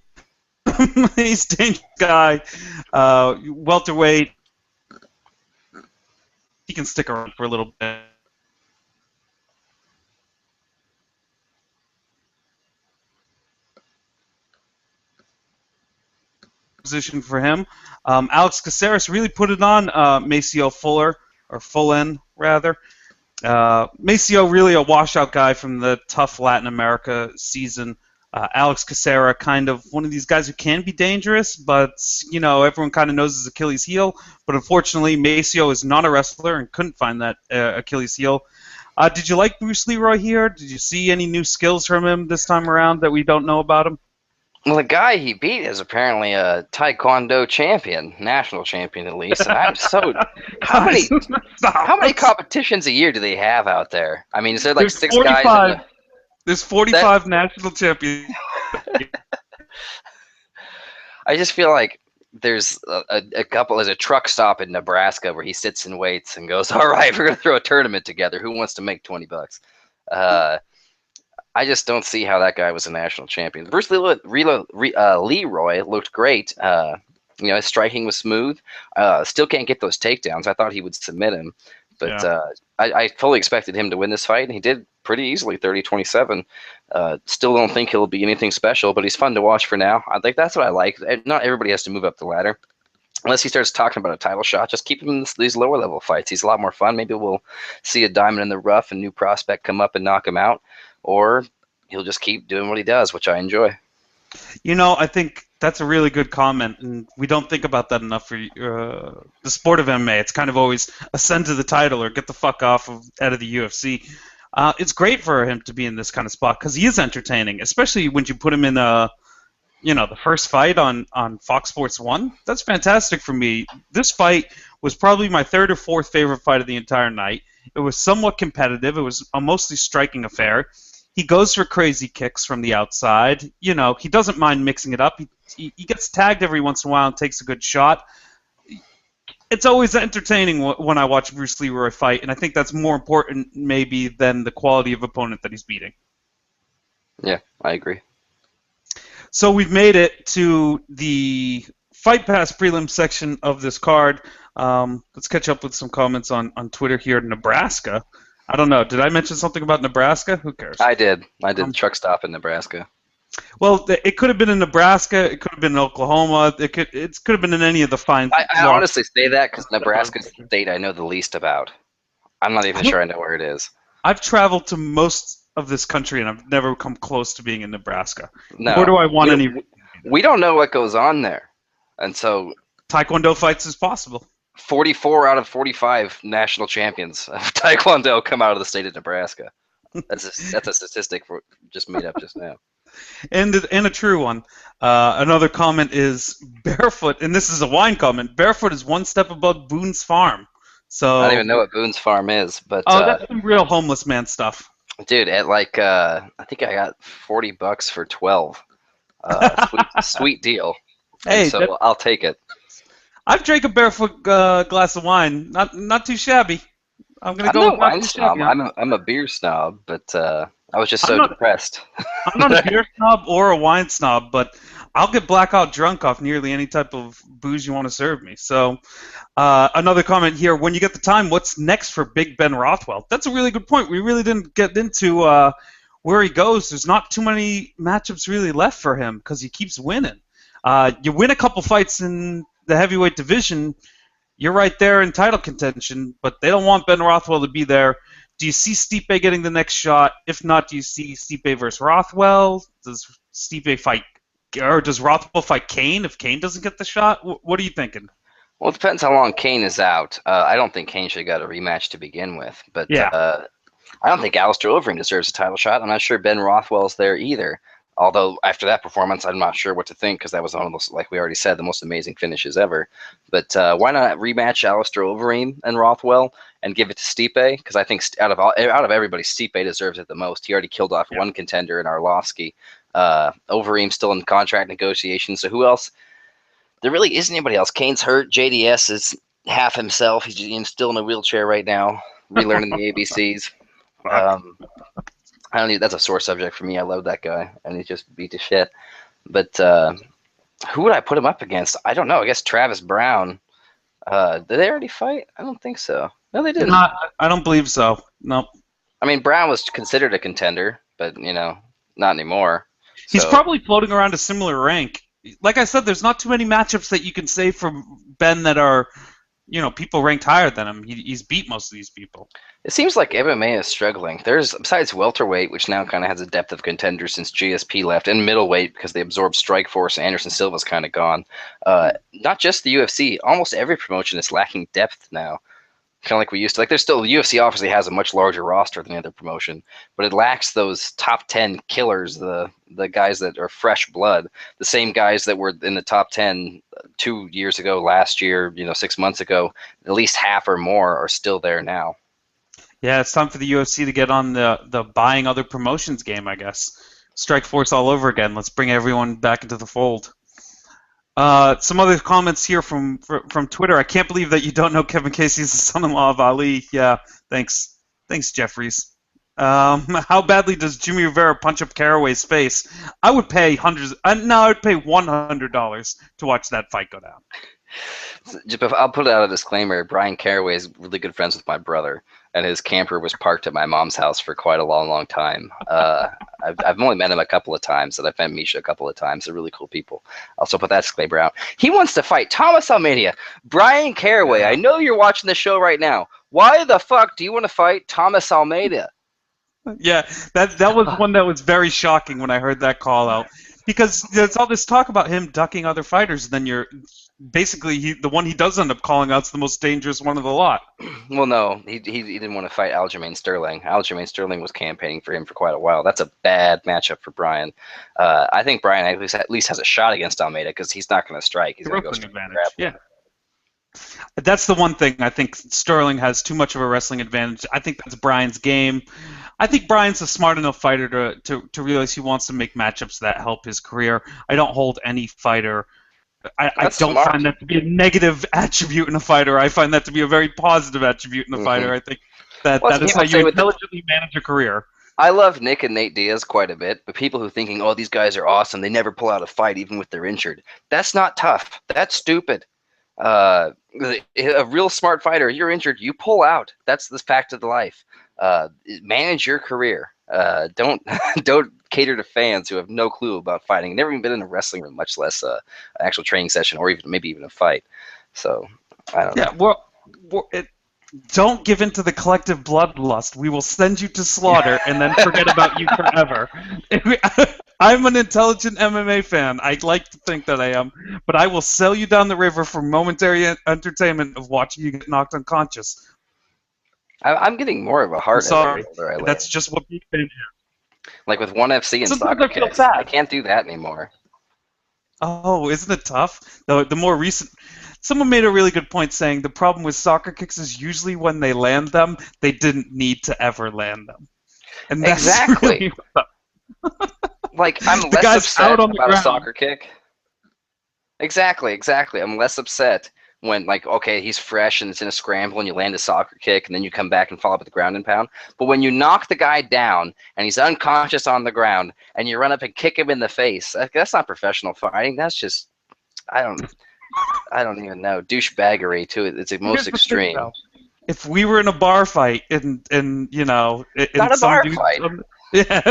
he's a dangerous guy. Welterweight, he can stick around for a little bit. Position for him. Alex Caceres really put it on Maceo Fuller, or Fullen, rather. Maceo, really a washout guy from the tough Latin America season. Alex Caceres, kind of one of these guys who can be dangerous, but, everyone kind of knows his Achilles heel. But unfortunately, Maceo is not a wrestler and couldn't find that Achilles heel. Did you like Bruce Leroy here? Did you see any new skills from him this time around that we don't know about him? Well, the guy he beat is apparently a Taekwondo champion, national champion at least. And I'm so how many how many competitions a year do they have out there? I mean, is there like There's 6 guys? 45. There's 45 That, national champions. I just feel like there's a couple. There's a truck stop in Nebraska where he sits and waits and goes, "All right, we're gonna throw a tournament together. Who wants to make $20?" I just don't see how that guy was a national champion. Bruce Leroy looked great. His striking was smooth. Still can't get those takedowns. I thought he would submit him, but Yeah. I fully expected him to win this fight, and he did pretty easily, 30-27. Still don't think he'll be anything special, but he's fun to watch for now. I think that's what I like. Not everybody has to move up the ladder. Unless he starts talking about a title shot, just keep him in these lower level fights. He's a lot more fun. Maybe we'll see a diamond in the rough, a new prospect come up and knock him out, or he'll just keep doing what he does, which I enjoy. I think that's a really good comment, and we don't think about that enough for the sport of MMA. It's kind of always ascend to the title or get the fuck out of the UFC. It's great for him to be in this kind of spot because he is entertaining, especially when you put him in the first fight on Fox Sports 1. That's fantastic for me. This fight was probably my third or fourth favorite fight of the entire night. It was somewhat competitive. It was a mostly striking affair. He goes for crazy kicks from the outside. He doesn't mind mixing it up. He gets tagged every once in a while and takes a good shot. It's always entertaining when I watch Bruce Leroy fight, and I think that's more important maybe than the quality of opponent that he's beating. Yeah, I agree. So we've made it to the Fight Pass prelim section of this card. Let's catch up with some comments on Twitter here. Nebraska. I don't know. Did I mention something about Nebraska? Who cares? I did. The truck stop in Nebraska. Well, it could have been in Nebraska. It could have been in Oklahoma. It could have been in any of the fine. I honestly say that because Nebraska's the state I know the least about. I'm not even sure I know where it is. I've traveled to most of this country, and I've never come close to being in Nebraska. No. Nor do I want any. We don't know what goes on there. And so Taekwondo fights is possible. 44 out of 45 national champions of Taekwondo come out of the state of Nebraska. That's a statistic just made up just now. And a true one. Another comment is Barefoot, and this is a wine comment. Barefoot is one step above Boone's Farm. So I don't even know what Boone's Farm is, but that's some real homeless man stuff. Dude, at I think I got $40 for 12. Sweet deal. Hey, so I'll take it. I've drank a Barefoot glass of wine. Not too shabby. I'm a wine snob. I'm a beer snob, but I was just I'm so not depressed. I'm not a beer snob or a wine snob, but I'll get blackout drunk off nearly any type of booze you want to serve me. So another comment here: when you get the time, what's next for Big Ben Rothwell? That's a really good point. We really didn't get into where he goes. There's not too many matchups really left for him because he keeps winning. You win a couple fights in the heavyweight division, you're right there in title contention, but they don't want Ben Rothwell to be there. Do you see Stipe getting the next shot? If not, do you see Stipe versus Rothwell? Does Stipe fight, or does Rothwell fight Kane if Kane doesn't get the shot? What are you thinking? Well, it depends how long Kane is out. I don't think Kane should have got a rematch to begin with, but Yeah, I don't think Alistair Overeem deserves a title shot. I'm not sure Ben Rothwell's there either. Although after that performance, I'm not sure what to think because that was one of those, like we already said, the most amazing finishes ever. But why not rematch Alistair Overeem and Rothwell and give it to Stipe? Because I think out of everybody, Stipe deserves it the most. He already killed off yeah. one contender in Arlovsky. Overeem's still in contract negotiations. So who else? There really isn't anybody else. Kane's hurt. JDS is half himself. He's still in a wheelchair right now, relearning the ABCs. Fuck. Um, I don't need. That's a sore subject for me. I love that guy, and he just beat the shit. But who would I put him up against? I don't know. I guess Travis Brown. Did they already fight? I don't think so. No, they didn't. I don't believe so. No. I mean, Brown was considered a contender, but not anymore. He's So probably floating around a similar rank. Like I said, there's not too many matchups that you can say from Ben that are, people ranked higher than him. He's beat most of these people. it seems like MMA is struggling. There's besides welterweight, which now kind of has a depth of contenders since GSP left, and middleweight because they absorbed Strikeforce. Anderson Silva's kind of gone. Not just the UFC. Almost every promotion is lacking depth now. Kind of like we used to. Like, there's still the UFC obviously has a much larger roster than the other promotion, but it lacks those top 10 killers, the guys that are fresh blood, the same guys that were in the top 10 2 years ago, last year, 6 months ago. At least half or more are still there now. Yeah, it's time for the UFC to get on the buying other promotions game, I guess. Strike Force all over again. Let's bring everyone back into the fold. Some other comments here from Twitter. I can't believe that you don't know Kevin Casey is the son-in-law of Ali. Yeah, thanks, Jeffries. How badly does Jimmy Rivera punch up Caraway's face? I would pay hundreds. No, I would pay $100 to watch that fight go down. I'll put out a disclaimer. Brian Caraway is really good friends with my brother, and his camper was parked at my mom's house for quite a long, long time. I've only met him a couple of times, and I've met Misha a couple of times. They're really cool people. Also put that disclaimer out. He wants to fight Thomas Almeida. Brian Caraway, Yeah. I know you're watching the show right now. Why the fuck do you want to fight Thomas Almeida? Yeah, that was one that was very shocking when I heard that call out, because there's all this talk about him ducking other fighters, and then you're basically the one he does end up calling out's the most dangerous one of the lot. Well, no, he didn't want to fight Aljamain Sterling. Aljamain Sterling was campaigning for him for quite a while. That's a bad matchup for Brian. I think Brian at least has a shot against Almeida because he's not going to strike. He's going to go straight Advantage. grab. Yeah. That's the one thing I think Sterling has too much of a wrestling advantage. I think that's Brian's game. I think Brian's a smart enough fighter to realize he wants to make matchups that help his career. I don't hold any fighter. I don't smart. find that to be a negative attribute in a fighter. I find that to be a very positive attribute in a fighter. I think that is how you intelligently manage a career. I love Nick and Nate Diaz quite a bit, but people who thinking, oh, these guys are awesome, they never pull out a fight even if they're injured. That's not tough. That's stupid. A real smart fighter, you're injured, you pull out. That's the fact of the life. Manage your career. Don't cater to fans who have no clue about fighting, never even been in a wrestling room, much less an actual training session or maybe even a fight. So I don't know. Yeah, don't give in to the collective bloodlust. We will send you to slaughter and then forget about you forever. I'm an intelligent MMA fan. I'd like to think that I am, but I will sell you down the river for momentary entertainment of watching you get knocked unconscious. I'm getting more of a heart. I'm sorry. That's just what we've been here. Like with ONE FC and Sometimes soccer I feel kicks, sad. I can't do that anymore. Oh, isn't it tough? The more recent, someone made a really good point saying the problem with soccer kicks is usually when they land them, they didn't need to ever land them. And that's exactly. Really like I'm less upset about a soccer kick. Exactly. I'm less upset when, like, okay, he's fresh and it's in a scramble and you land a soccer kick and then you come back and follow up with the ground and pound. But when you knock the guy down and he's unconscious on the ground and you run up and kick him in the face, that's not professional fighting. That's just, I don't even know, douchebaggery to it. It's the most Here's the thing, extreme. though. If we were in a bar fight and you know, in Not a some bar dude, fight. yeah.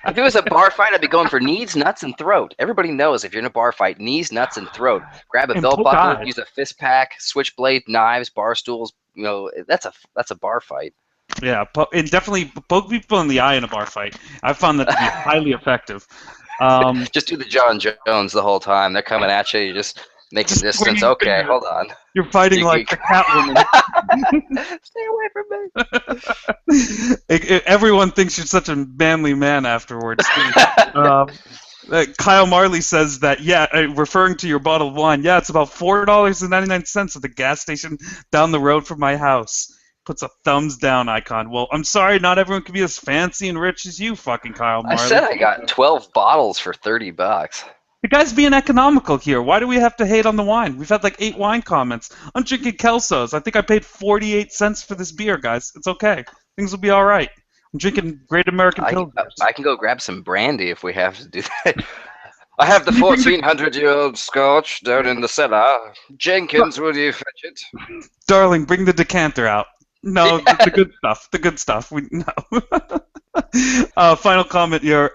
If it was a bar fight, I'd be going for knees, nuts, and throat. Everybody knows if you're in a bar fight, knees, nuts, and throat. Grab a And belt poke buckle, eyes. use a fist pack, switchblade, knives, bar stools. You know, that's a bar fight. Yeah, and definitely poke people in the eye in a bar fight. I found that to be highly effective. Just do the John Jones the whole time. They're coming at you. You just making Just distance. swinging Okay, fingers. hold on. You're fighting like the Catwoman. Stay away from me. Everyone thinks you're such a manly man afterwards. Kyle Marley says that, yeah, referring to your bottle of wine, yeah, it's about $4.99 at the gas station down the road from my house. Puts a thumbs down icon. Well, I'm sorry, not everyone can be as fancy and rich as you, fucking Kyle Marley. I said I got 12 bottles for $30. The guy's being economical here. Why do we have to hate on the wine? We've had like 8 wine comments. I'm drinking Kelso's. I think I paid 48 cents for this beer, guys. It's okay. Things will be all right. I'm drinking Great American Pilsners. I can go grab some brandy if we have to do that. I have the 1,400-year-old scotch down in the cellar. Jenkins, will you fetch it? Darling, bring the decanter out. No, the good stuff. The good stuff. Final comment here.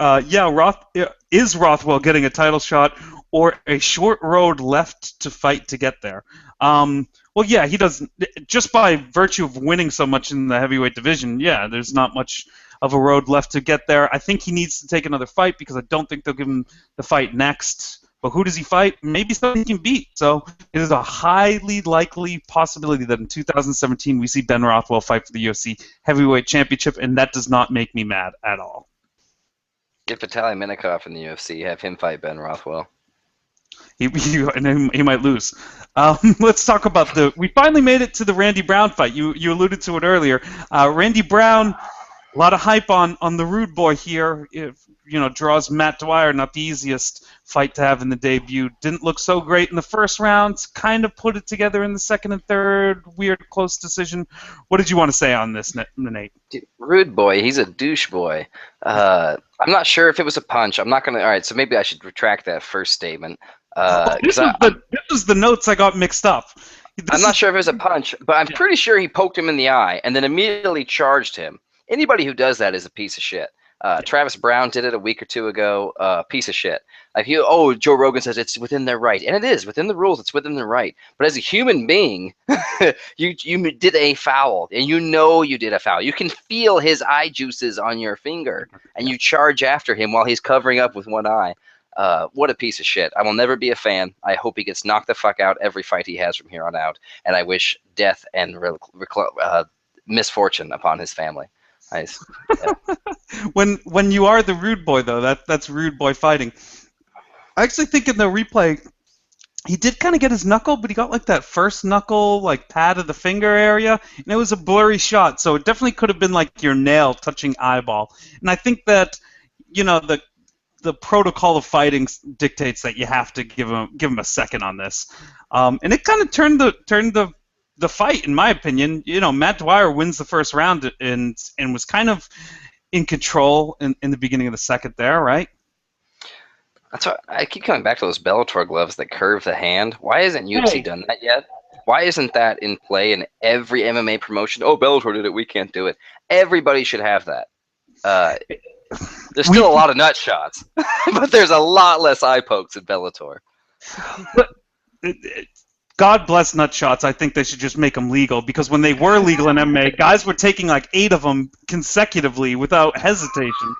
Is Rothwell getting a title shot or a short road left to fight to get there? Well, yeah, he doesn't. Just by virtue of winning so much in the heavyweight division, yeah, there's not much of a road left to get there. I think he needs to take another fight because I don't think they'll give him the fight next. But who does he fight? Maybe someone he can beat. So it is a highly likely possibility that in 2017 we see Ben Rothwell fight for the UFC Heavyweight Championship, and that does not make me mad at all. Get Vitaly Minakov in the UFC. Have him fight Ben Rothwell. He might lose. Let's talk about we finally made it to the Randy Brown fight. You alluded to it earlier. Randy Brown, a lot of hype on the Rude Boy here. Draws Matt Dwyer, not the easiest fight to have in the debut. Didn't look so great in the first round. Kind of put it together in the second and third. Weird, close decision. What did you want to say on this, Nate? Dude, Rude Boy, he's a douche boy. I'm not sure if it was a punch. I'm not gonna. All right, so maybe I should retract that first statement. This was the notes I got mixed up. I'm not sure if it was a punch, but I'm pretty sure he poked him in the eye and then immediately charged him. Anybody who does that is a piece of shit. Travis Brown did it a week or two ago. Piece of shit. Like Joe Rogan says it's within their right, and it is within the rules. It's within their right. But as a human being, you did a foul, and you did a foul. You can feel his eye juices on your finger, and you charge after him while he's covering up with one eye. What a piece of shit. I will never be a fan. I hope he gets knocked the fuck out every fight he has from here on out, and I wish death and misfortune upon his family. Nice. Yeah. When you are the Rude Boy, though, that's Rude Boy fighting. I actually think in the replay, he did kind of get his knuckle, but he got like that first knuckle, like pad of the finger area, and it was a blurry shot, so it definitely could have been like your nail touching eyeball. And I think that, the protocol of fighting dictates that you have to give him a second on this, and it kind of turned the fight, in my opinion. Matt Dwyer wins the first round and was kind of in control in the beginning of the second there, right? That's what I keep coming back to, those Bellator gloves that curve the hand. Why hasn't UFC done that yet? Why isn't that in play in every MMA promotion? Oh, Bellator did it, we can't do it. Everybody should have that. There's still a lot of nut shots, but there's a lot less eye pokes in Bellator. God bless nut shots. I think they should just make them legal, because when they were legal in MMA, guys were taking like 8 of them consecutively without hesitation.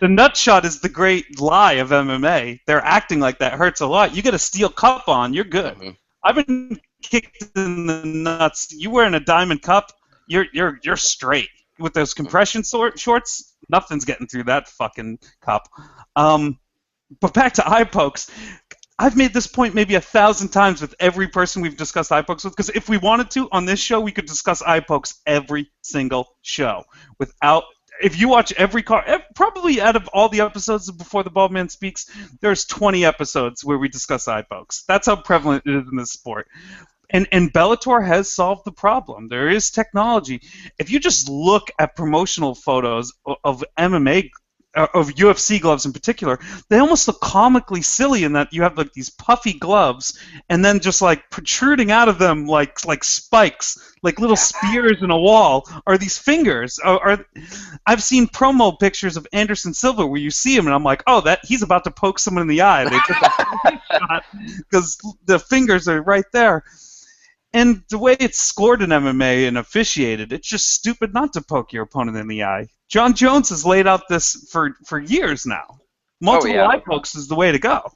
The nut shot is the great lie of MMA. They're acting like that hurts a lot. You get a steel cup on, you're good. Mm-hmm. I've been kicked in the nuts. You wearing a diamond cup, you're straight. With those compression shorts, nothing's getting through that fucking cup. But back to eye pokes. I've made this point maybe 1,000 times with every person we've discussed eye pokes with, because if we wanted to, on this show, we could discuss eye pokes every single show without if you watch every card, probably out of all the episodes of Before the Bald Man Speaks, there's 20 episodes where we discuss eye pokes. That's how prevalent it is in this sport. And Bellator has solved the problem. There is technology. If you just look at promotional photos of MMA, of UFC gloves in particular, they almost look comically silly in that you have like these puffy gloves, and then just like protruding out of them like spikes, like little spears in a wall, are these fingers. I've seen promo pictures of Anderson Silva where you see him, and I'm like, oh, that he's about to poke someone in the eye. They took a shot because the fingers are right there. And the way it's scored in MMA and officiated, it's just stupid not to poke your opponent in the eye. John Jones has laid out this for years now. Oh Multiple yeah. eye pokes is the way to go.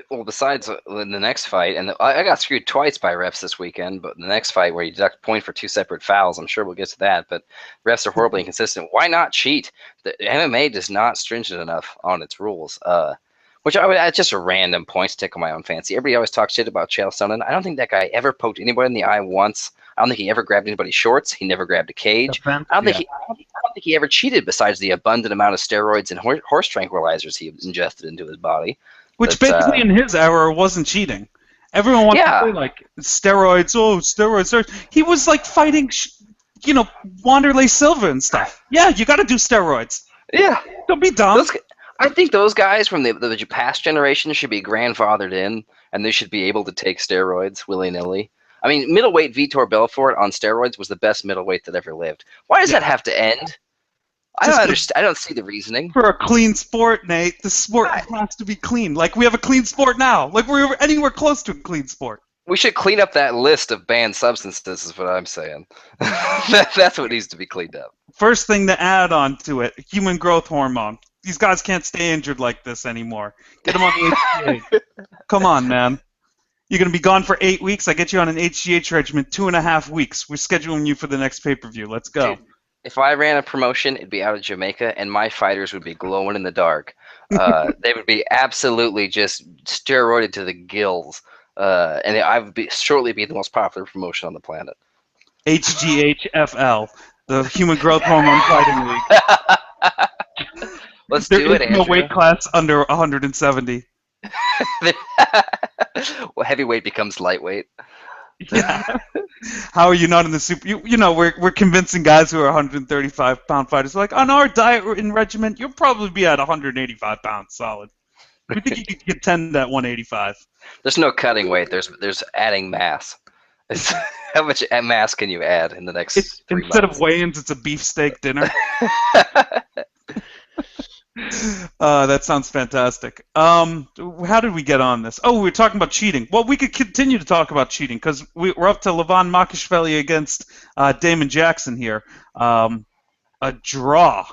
Well, besides in the next fight, and I got screwed twice by refs this weekend, but the next fight where you deduct a point for 2 separate fouls, I'm sure we'll get to that, but refs are horribly inconsistent. Why not cheat? The MMA is not stringent enough on its rules, which I would add just a random point to tickle my own fancy. Everybody always talks shit about Chael Sonnen. I don't think that guy ever poked anybody in the eye once. I don't think he ever grabbed anybody's shorts. He never grabbed a cage. Defense, I don't think yeah. I don't think he ever cheated besides the abundant amount of steroids and horse tranquilizers he ingested into his body. Which But, basically in his era wasn't cheating. Everyone wants Yeah. to say like steroids, steroids. He was like fighting, Wanderlei Silva and stuff. Yeah, you got to do steroids. Yeah. Don't be dumb. I think those guys from the past generation should be grandfathered in, and they should be able to take steroids willy-nilly. I mean, middleweight Vitor Belfort on steroids was the best middleweight that ever lived. Why does that have to end? I don't understand. I don't see the reasoning. For a clean sport, Nate, the sport has to be clean. Like we have a clean sport now. Like we're anywhere close to a clean sport. We should clean up that list of banned substances, is what I'm saying. That's what needs to be cleaned up. First thing to add on to it, human growth hormone. These guys can't stay injured like this anymore. Get them on the HGH. Come on, man. You're going to be gone for 8 weeks? I get you on an HGH regimen, 2.5 weeks. We're scheduling you for the next pay-per-view. Let's go. Dude, if I ran a promotion, it'd be out of Jamaica, and my fighters would be glowing in the dark. They would be absolutely just steroided to the gills. And I would shortly be the most popular promotion on the planet. HGHFL, the Human Growth Hormone Fighting League. Let's There do it, is no Andrew. weight class under 170. Well, heavyweight becomes lightweight. Yeah. How are you not in the super? We're convincing guys who are 135-pound fighters. Like on our diet and regimen, you'll probably be at 185 pounds solid. We think you could contend at 185. There's no cutting weight. There's adding mass. How much mass can you add in the next 3 Instead months? of weigh-ins, it's a beefsteak dinner. That sounds fantastic. How did we get on this? Oh, we were talking about cheating. Well, we could continue to talk about cheating because we're up to Levan Makashvili against Damon Jackson here. A draw.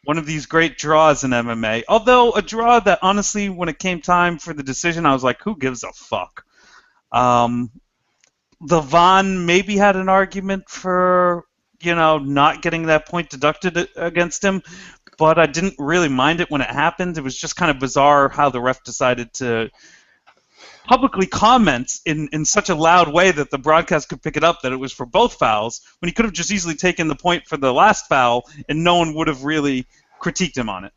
One of these great draws in MMA. Although a draw that, honestly, when it came time for the decision, I was like, who gives a fuck? Levan maybe had an argument for, not getting that point deducted against him, but I didn't really mind it when it happened. It was just kind of bizarre how the ref decided to publicly comment in such a loud way that the broadcast could pick it up that it was for both fouls, when he could have just easily taken the point for the last foul and no one would have really critiqued him on it.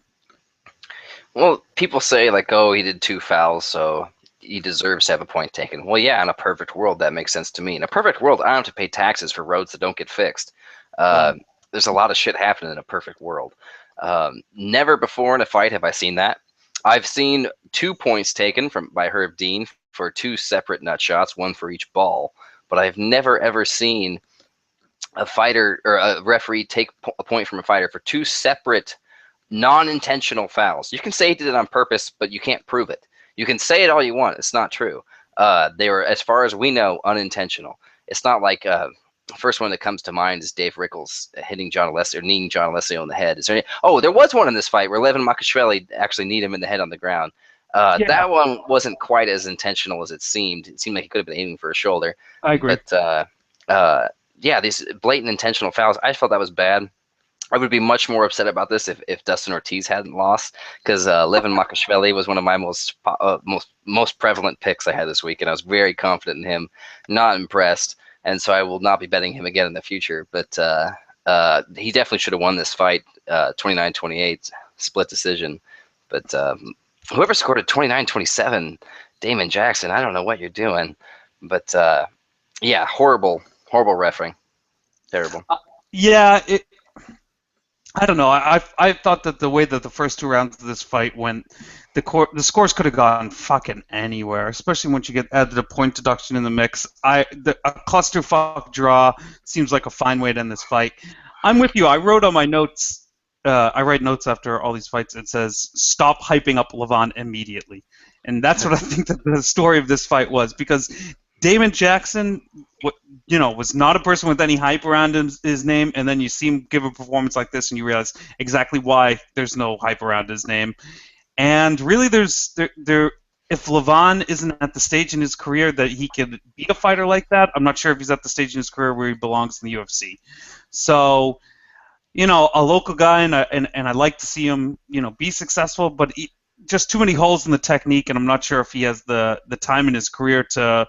Well, people say, like, oh, he did 2 fouls, so he deserves to have a point taken. Well, yeah, in a perfect world, that makes sense to me. In a perfect world, I don't have to pay taxes for roads that don't get fixed. There's a lot of shit happening in a perfect world. Never before in a fight have I seen that. I've seen 2 points taken by Herb Dean for 2 separate nut shots, 1 for each ball, but I've never ever seen a fighter or a referee take a point from a fighter for 2 separate non-intentional fouls. You can say he did it on purpose, but you can't prove it. You can say it all you want. It's not true. They were, as far as we know, unintentional. It's not like the first one that comes to mind is Dave Rickles hitting John Alessio or kneeing John Alessio in the head. Is there any? Oh, there was one in this fight where Levan Makashvili actually kneed him in the head on the ground. That one wasn't quite as intentional as it seemed. It seemed like he could have been aiming for a shoulder. I agree. But yeah, these blatant intentional fouls, I felt that was bad. I would be much more upset about this if Dustin Ortiz hadn't lost, because Levan Makashvili was one of my most prevalent picks I had this week, and I was very confident in him. Not impressed, and so I will not be betting him again in the future. But he definitely should have won this fight, 29-28, split decision. But whoever scored a 29-27, Damon Jackson, I don't know what you're doing. But yeah, horrible, horrible refereeing. Terrible. Yeah, I don't know. I thought that the way that the first two rounds of this fight went, the scores could have gone fucking anywhere, especially once you get added a point deduction in the mix. A clusterfuck draw seems like a fine way to end this fight. I'm with you. I wrote on my notes. I write notes after all these fights. It says, "Stop hyping up Levon immediately," and that's what I think that the story of this fight was, because Damon Jackson, was not a person with any hype around his name, and then you see him give a performance like this, and you realize exactly why there's no hype around his name. And really, if Levon isn't at the stage in his career that he could be a fighter like that, I'm not sure if he's at the stage in his career where he belongs in the UFC. So, a local guy, and I like to see him, be successful, but just too many holes in the technique, and I'm not sure if he has the time in his career to,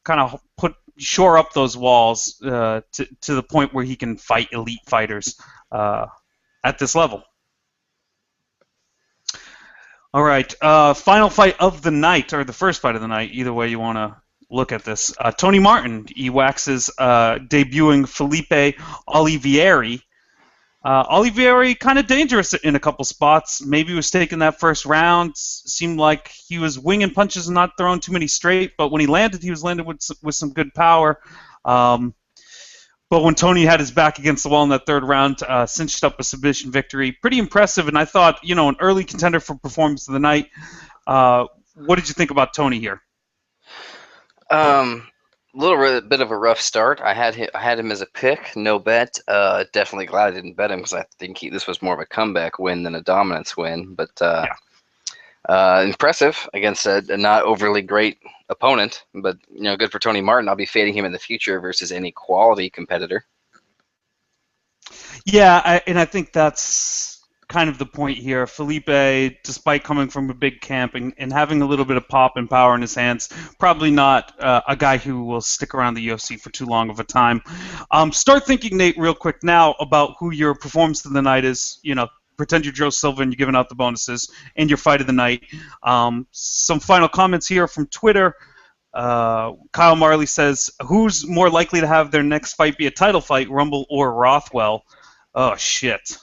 kind of shore up those walls to the point where he can fight elite fighters at this level. All right, final fight of the night, or the first fight of the night, either way you want to look at this. Tony Martin, he waxes debuting Felipe Olivieri. Olivieri kind of dangerous in a couple spots. Maybe he was taking that first round. Seemed like he was winging punches and not throwing too many straight. But when he landed, he was landed with some good power. But when Tony had his back against the wall in that third round, cinched up a submission victory. Pretty impressive. And I thought, an early contender for performance of the night. What did you think about Tony here? Little bit of a rough start. I had him as a pick, no bet. Definitely glad I didn't bet him, because I think this was more of a comeback win than a dominance win. But impressive against a not overly great opponent. But good for Tony Martin. I'll be fading him in the future versus any quality competitor. Yeah, and I think that's kind of the point here. Felipe, despite coming from a big camp and having a little bit of pop and power in his hands, probably not a guy who will stick around the UFC for too long of a time. Start thinking, Nate, real quick now about who your performance of the night is. Pretend you're Joe Silva and you're giving out the bonuses, and your fight of the night. Some final comments here from Twitter. Kyle Marley says, who's more likely to have their next fight be a title fight, Rumble or Rothwell? Oh, shit.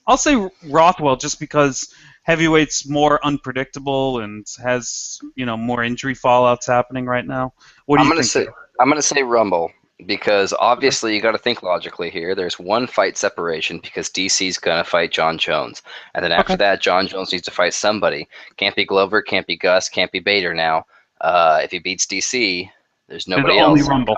I'll say Rothwell, just because heavyweight's more unpredictable and has, more injury fallouts happening right now. What do you think? I'm going to say Rumble, because obviously you got to think logically here. There's one fight separation, because DC's going to fight John Jones. And then after that, John Jones needs to fight somebody. Can't be Glover, can't be Gus, can't be Bader now. If he beats DC, there's nobody else. Only Rumble.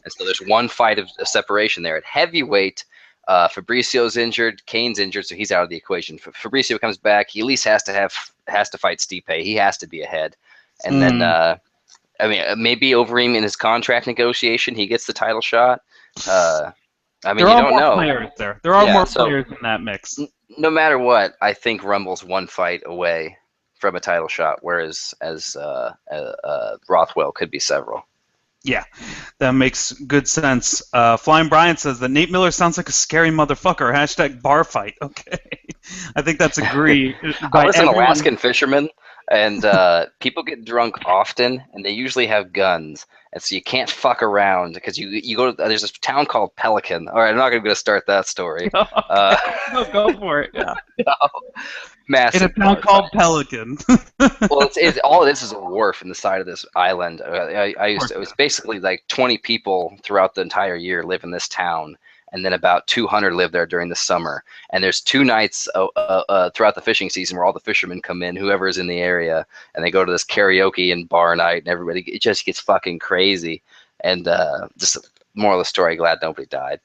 And so there's one fight of separation there. At heavyweight, Fabricio's injured, Kane's injured, so he's out of the equation. If Fabricio comes back, he at least has to fight Stipe. He has to be ahead. And then, maybe Overeem in his contract negotiation, he gets the title shot. You don't know. Players there. There are more players in that mix. No matter what, I think Rumble's one fight away from a title shot, whereas Rothwell could be several. Yeah, that makes good sense. Flying Brian says that Nate Miller sounds like a scary motherfucker. # bar fight. Okay. I think that's agreed. I was an Alaskan fisherman, and people get drunk often, and they usually have guns. And so you can't fuck around, because you go to, there's this town called Pelican. All right, I'm not going to start that story. No, go for it. Yeah. No. Massive. In a town called Pelican. Well, it's all this is a wharf in the side of this island. It was basically like 20 people throughout the entire year live in this town, and then about 200 live there during the summer. And there's 2 nights throughout the fishing season where all the fishermen come in, whoever is in the area, and they go to this karaoke and bar night, and it just gets fucking crazy. And just moral of the story, glad nobody died.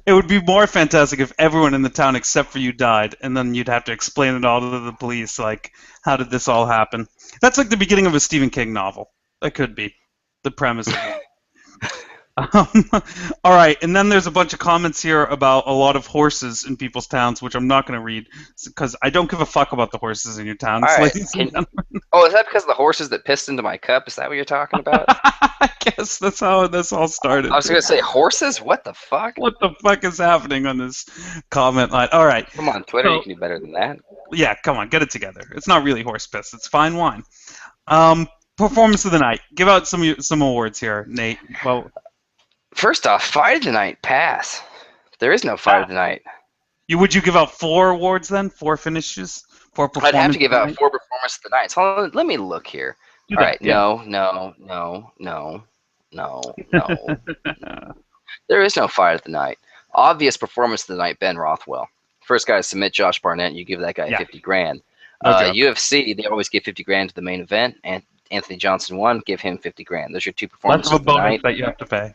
It would be more fantastic if everyone in the town except for you died, and then you'd have to explain it all to the police, like, how did this all happen? That's like the beginning of a Stephen King novel. That could be the premise of it. Um, all right, and then there's a bunch of comments here about a lot of horses in people's towns, which I'm not going to read because I don't give a fuck about the horses in your All towns, right. ladies and Can gentlemen. Oh, is that because of the horses that pissed into my cup? Is that what you're talking about? I guess that's how this all I started. was gonna say horses. What the fuck? What the fuck is happening on this comment line? All right, Come on, Twitter, you so can do better than that. yeah, come on, get it together. It's not really horse piss; it's fine wine. Performance of the night. Give out some awards here, Nate. Well, First off, fight of the night pass. There is no fight of the night. would you give out 4 awards then? 4 finishes? Four I'd have to performance give of the out night? 4 performance of the night. So let me look here. Do All that, right, yeah. no, no, no, no, no, no. There is no fight of the night. Obvious performance of the night, Ben Rothwell. First guy to submit Josh Barnett, you give that guy Yeah, 50 grand. no joke. UFC, they always give 50 grand to the main event, and Anthony Johnson won, give him 50 grand. Those are your 2 Less of performances a of the bonus night. that you have to pay.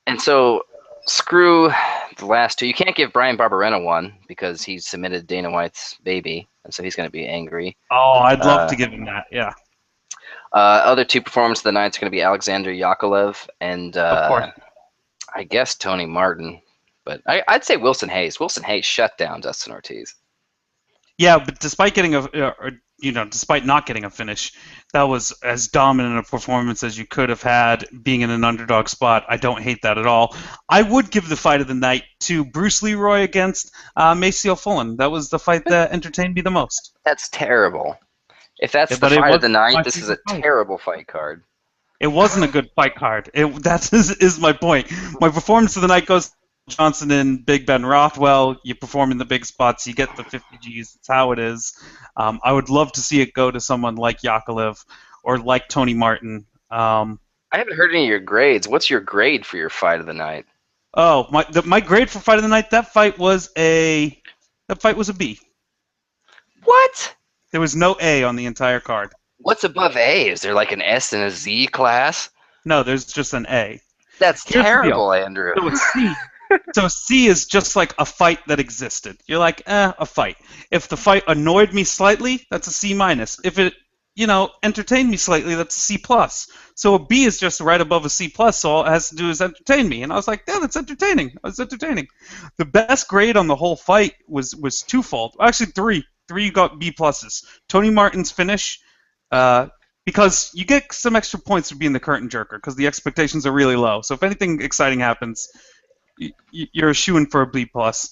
And so, screw the last 2. You can't give Brian Barberena one because he submitted Dana White's baby, and so he's going to be angry. Oh, I'd love Uh, to give him that. Yeah, Other 2 performances of the night are going to be Alexander Yakovlev and of course. I guess Tony Martin. But I'd say Wilson Hayes. Wilson Hayes shut down Dustin Ortiz. Yeah, but despite getting despite not getting a finish, that was as dominant a performance as you could have had being in an underdog spot. I don't hate that at all. I would give the fight of the night to Bruce Leroy against Maceo Fullen. That was the fight that entertained me the most. That's terrible. If that's Yeah, the but it fight of was the night, my this is a favorite fight. terrible fight card. It wasn't a good fight card. That is my point. My performance of the night goes to Johnson and Big Ben Rothwell. You perform in the big spots, you get the 50 Gs. That's how it is. I would love to see it go to someone like Yakovlev or like Tony Martin. I haven't heard any of your grades. What's your grade for your fight of the night? Oh, my grade for fight of the night. That fight was a B. What? There was no A on the entire card. What's above A? Is there like an S and a Z class? No, there's just an A. That's Here's the deal. terrible, Andrew. So a C. So C is just like a fight that existed. You're like, a fight. If the fight annoyed me slightly, that's a C minus. If it, entertained me slightly, that's a C plus. So a B is just right above a C plus. So all it has to do is entertain me. And I was like, yeah, that's entertaining. It's entertaining. The best grade on the whole fight was twofold. Actually, three. Three got B pluses. Tony Martin's finish, because you get some extra points for being the curtain jerker because the expectations are really low. So if anything exciting happens, you're shooing for a B plus.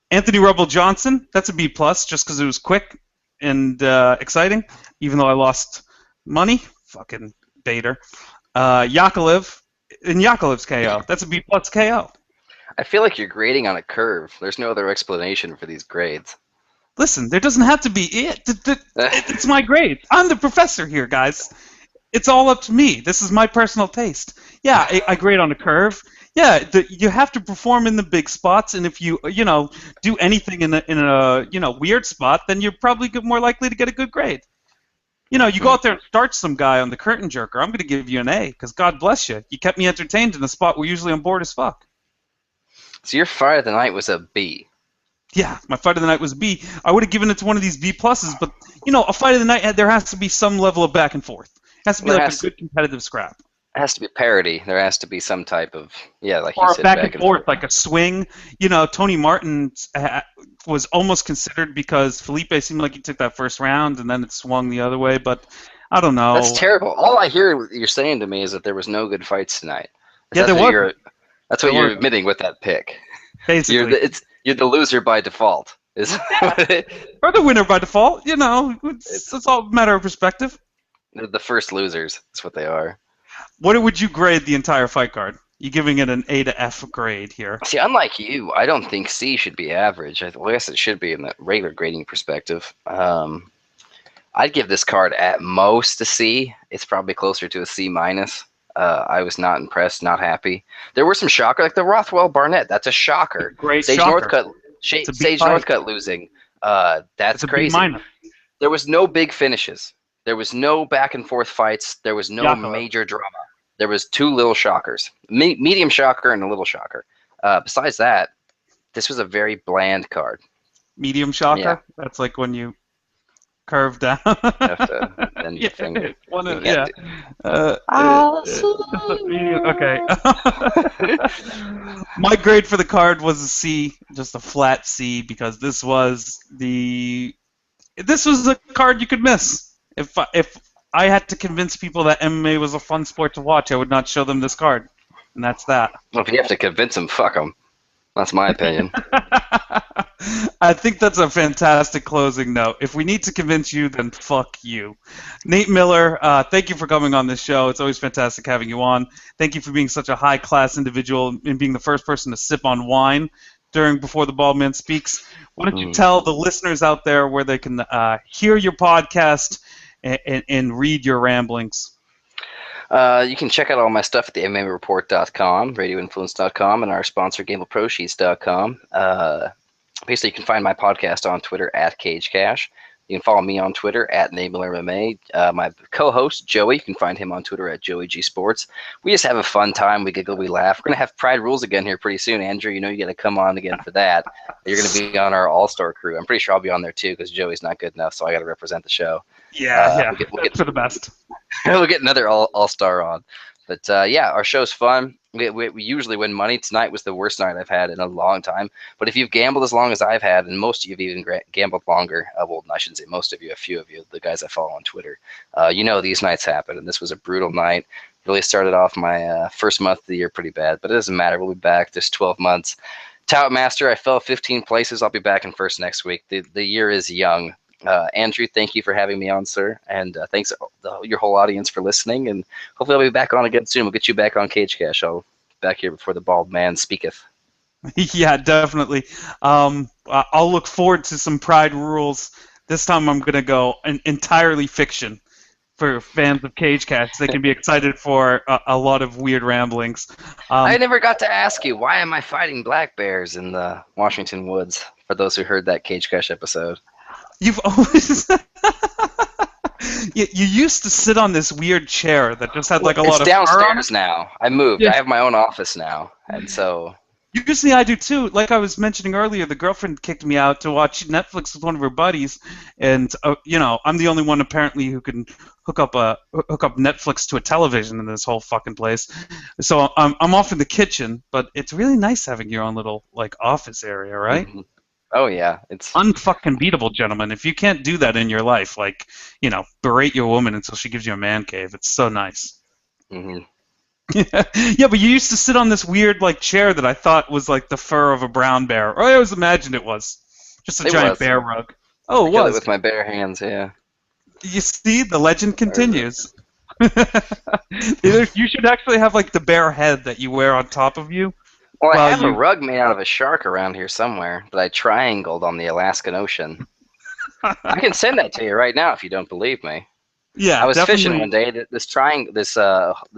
Anthony Rebel Johnson, that's a B plus just because it was quick and exciting, even though I lost money. Fucking Bader. Yakovlev, in Yakovlev's KO, that's a B plus KO. I feel like you're grading on a curve. There's no other explanation for these grades. Listen, there doesn't have to be it's my grade. I'm the professor here, guys. It's all up to me. This is my personal taste. Yeah, I grade on a curve. Yeah, you have to perform in the big spots, and if you do anything in a weird spot, then you're probably more likely to get a good grade. You go out there and start some guy on the curtain jerker. I'm going to give you an A because God bless you. You kept me entertained in a spot where usually I'm bored as fuck. So your fight of the night was a B. Yeah, my fight of the night was B. I would have given it to one of these B pluses, but a fight of the night, there has to be some level of back and forth. It has to be like a good competitive scrap. It has to be parity. There has to be some type of, like Or you said, back and forth, like a swing. Tony Martin was almost considered because Felipe seemed like he took that first round and then it swung the other way, but I don't know. That's terrible. All I hear you're saying to me is that there was no good fights tonight. Yeah, there was. That's what you're admitting with that pick. Basically. You're the loser by default. Or the winner by default. It's all a matter of perspective. They're the first losers. That's what they are. What would you grade the entire fight card? You giving it an A to F grade here? See, unlike you, I don't think C should be average. I guess it should be in the regular grading perspective. I'd give this card at most a C. It's probably closer to a C minus. I was not impressed, not happy. There were some shockers, like the Rothwell Barnett. That's a shocker. Great Sage shocker. Sage Northcutt losing. That's crazy. There was no big finishes. There was no back and forth fights. There was no major drama. There was 2 little shockers, medium shocker and a little shocker. Besides that, this was a very bland card. Medium shocker? Yeah. That's like when you curve down. You have to bend your finger. You can't Yeah. do. Okay. My grade for the card was a C, just a flat C, because this was a card you could miss. If I had to convince people that MMA was a fun sport to watch, I would not show them this card, and that's that. Well, if you have to convince them, fuck them. That's my opinion. I think that's a fantastic closing note. If we need to convince you, then fuck you. Nate Miller, thank you for coming on this show. It's always fantastic having you on. Thank you for being such a high-class individual and being the first person to sip on wine before the Bald Man Speaks. Why don't you tell the listeners out there where they can hear your podcast and read your ramblings? You can check out all my stuff at the MMAReport.com, RadioInfluence.com, and our sponsor, GambleProSheets.com. Basically, you can find my podcast on Twitter at CageCash. You can follow me on Twitter at NateMillerMMA. My co-host, Joey, you can find him on Twitter at JoeyGSports. We just have a fun time. We giggle, we laugh. We're going to have Pride Rules again here pretty soon. Andrew, you know you got to come on again for that. You're going to be on our All-Star crew. I'm pretty sure I'll be on there too because Joey's not good enough, so I got to represent the show. Yeah. We'll get for the best. We'll get another all-star on. But yeah, our show's fun. We usually win money. Tonight was the worst night I've had in a long time. But if you've gambled as long as I've had, and most of you have even gambled longer, well, I shouldn't say most of you, a few of you, the guys I follow on Twitter, you know these nights happen. And this was a brutal night. Really started off my first month of the year pretty bad. But it doesn't matter. We'll be back. There's 12 months. Tout Master, I fell 15 places. I'll be back in first next week. The year is young. Andrew, thank you for having me on, sir, and thanks your whole audience for listening, and hopefully I'll be back on again soon. We'll get you back on Cage Cash. I'll back here before the bald man speaketh. Yeah, definitely. I'll look forward to some Pride Rules. This time I'm going to go entirely fiction for fans of Cage Cash. They can be excited for a lot of weird ramblings. I never got to ask you, why am I fighting black bears in the Washington woods, for those who heard that Cage Cash episode? You've always you used to sit on this weird chair that just had like a lot of It's downstairs now. I moved. Yeah. I have my own office now, and so usually I do too. Like I was mentioning earlier, the girlfriend kicked me out to watch Netflix with one of her buddies, and I'm the only one apparently who can hook up Netflix to a television in this whole fucking place. So I'm off in the kitchen, but it's really nice having your own little like office area, right? Mm-hmm. Oh yeah, it's unfucking beatable, gentlemen. If you can't do that in your life, like berate your woman until she gives you a man cave. It's so nice. Mm-hmm. Yeah, but you used to sit on this weird like chair that I thought was like the fur of a brown bear, or I always imagined it was just a giant bear rug. Oh, it was. It with my bare hands, yeah. You see, the legend continues. You should actually have like the bear head that you wear on top of you. Well, I have a rug made out of a shark around here somewhere that I triangled on the Alaskan Ocean. I can send that to you right now if you don't believe me. Yeah, I was definitely. fishing one day. This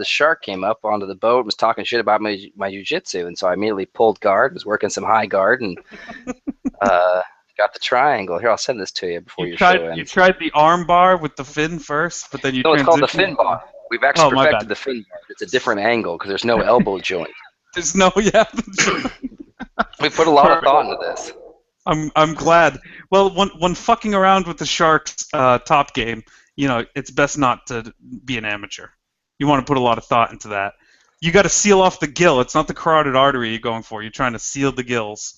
shark came up onto the boat and was talking shit about my jiu-jitsu, and so I immediately pulled guard, was working some high guard, and got the triangle. Here, I'll send this to you before your show ends. You tried the arm bar with the fin first, but then you. No, it's called the fin bar. We've actually perfected the fin bar. It's a different angle because there's no elbow joint. There's no, yeah. We put a lot of thought into this. I'm glad. Well, when fucking around with the Sharks top game, it's best not to be an amateur. You want to put a lot of thought into that. You got to seal off the gill. It's not the carotid artery you're going for. You're trying to seal the gills.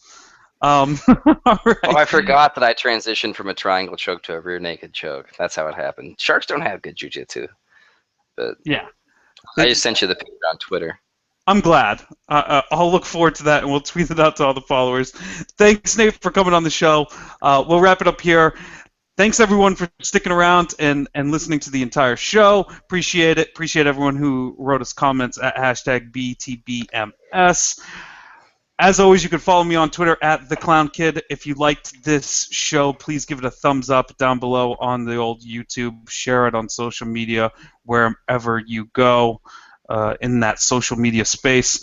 All right. Oh, I forgot that I transitioned from a triangle choke to a rear naked choke. That's how it happened. Sharks don't have good jiu-jitsu. But yeah. I just sent you the picture on Twitter. I'm glad. I'll look forward to that, and we'll tweet it out to all the followers. Thanks, Nate, for coming on the show. We'll wrap it up here. Thanks, everyone, for sticking around and listening to the entire show. Appreciate it. Appreciate everyone who wrote us comments at #BTBMS. As always, you can follow me on Twitter at @TheClownKid. If you liked this show, please give it a thumbs up down below on the old YouTube. Share it on social media wherever you go. In that social media space.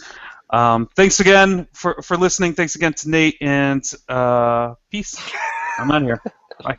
Thanks again for listening. Thanks again to Nate, and peace. I'm out of here. Bye.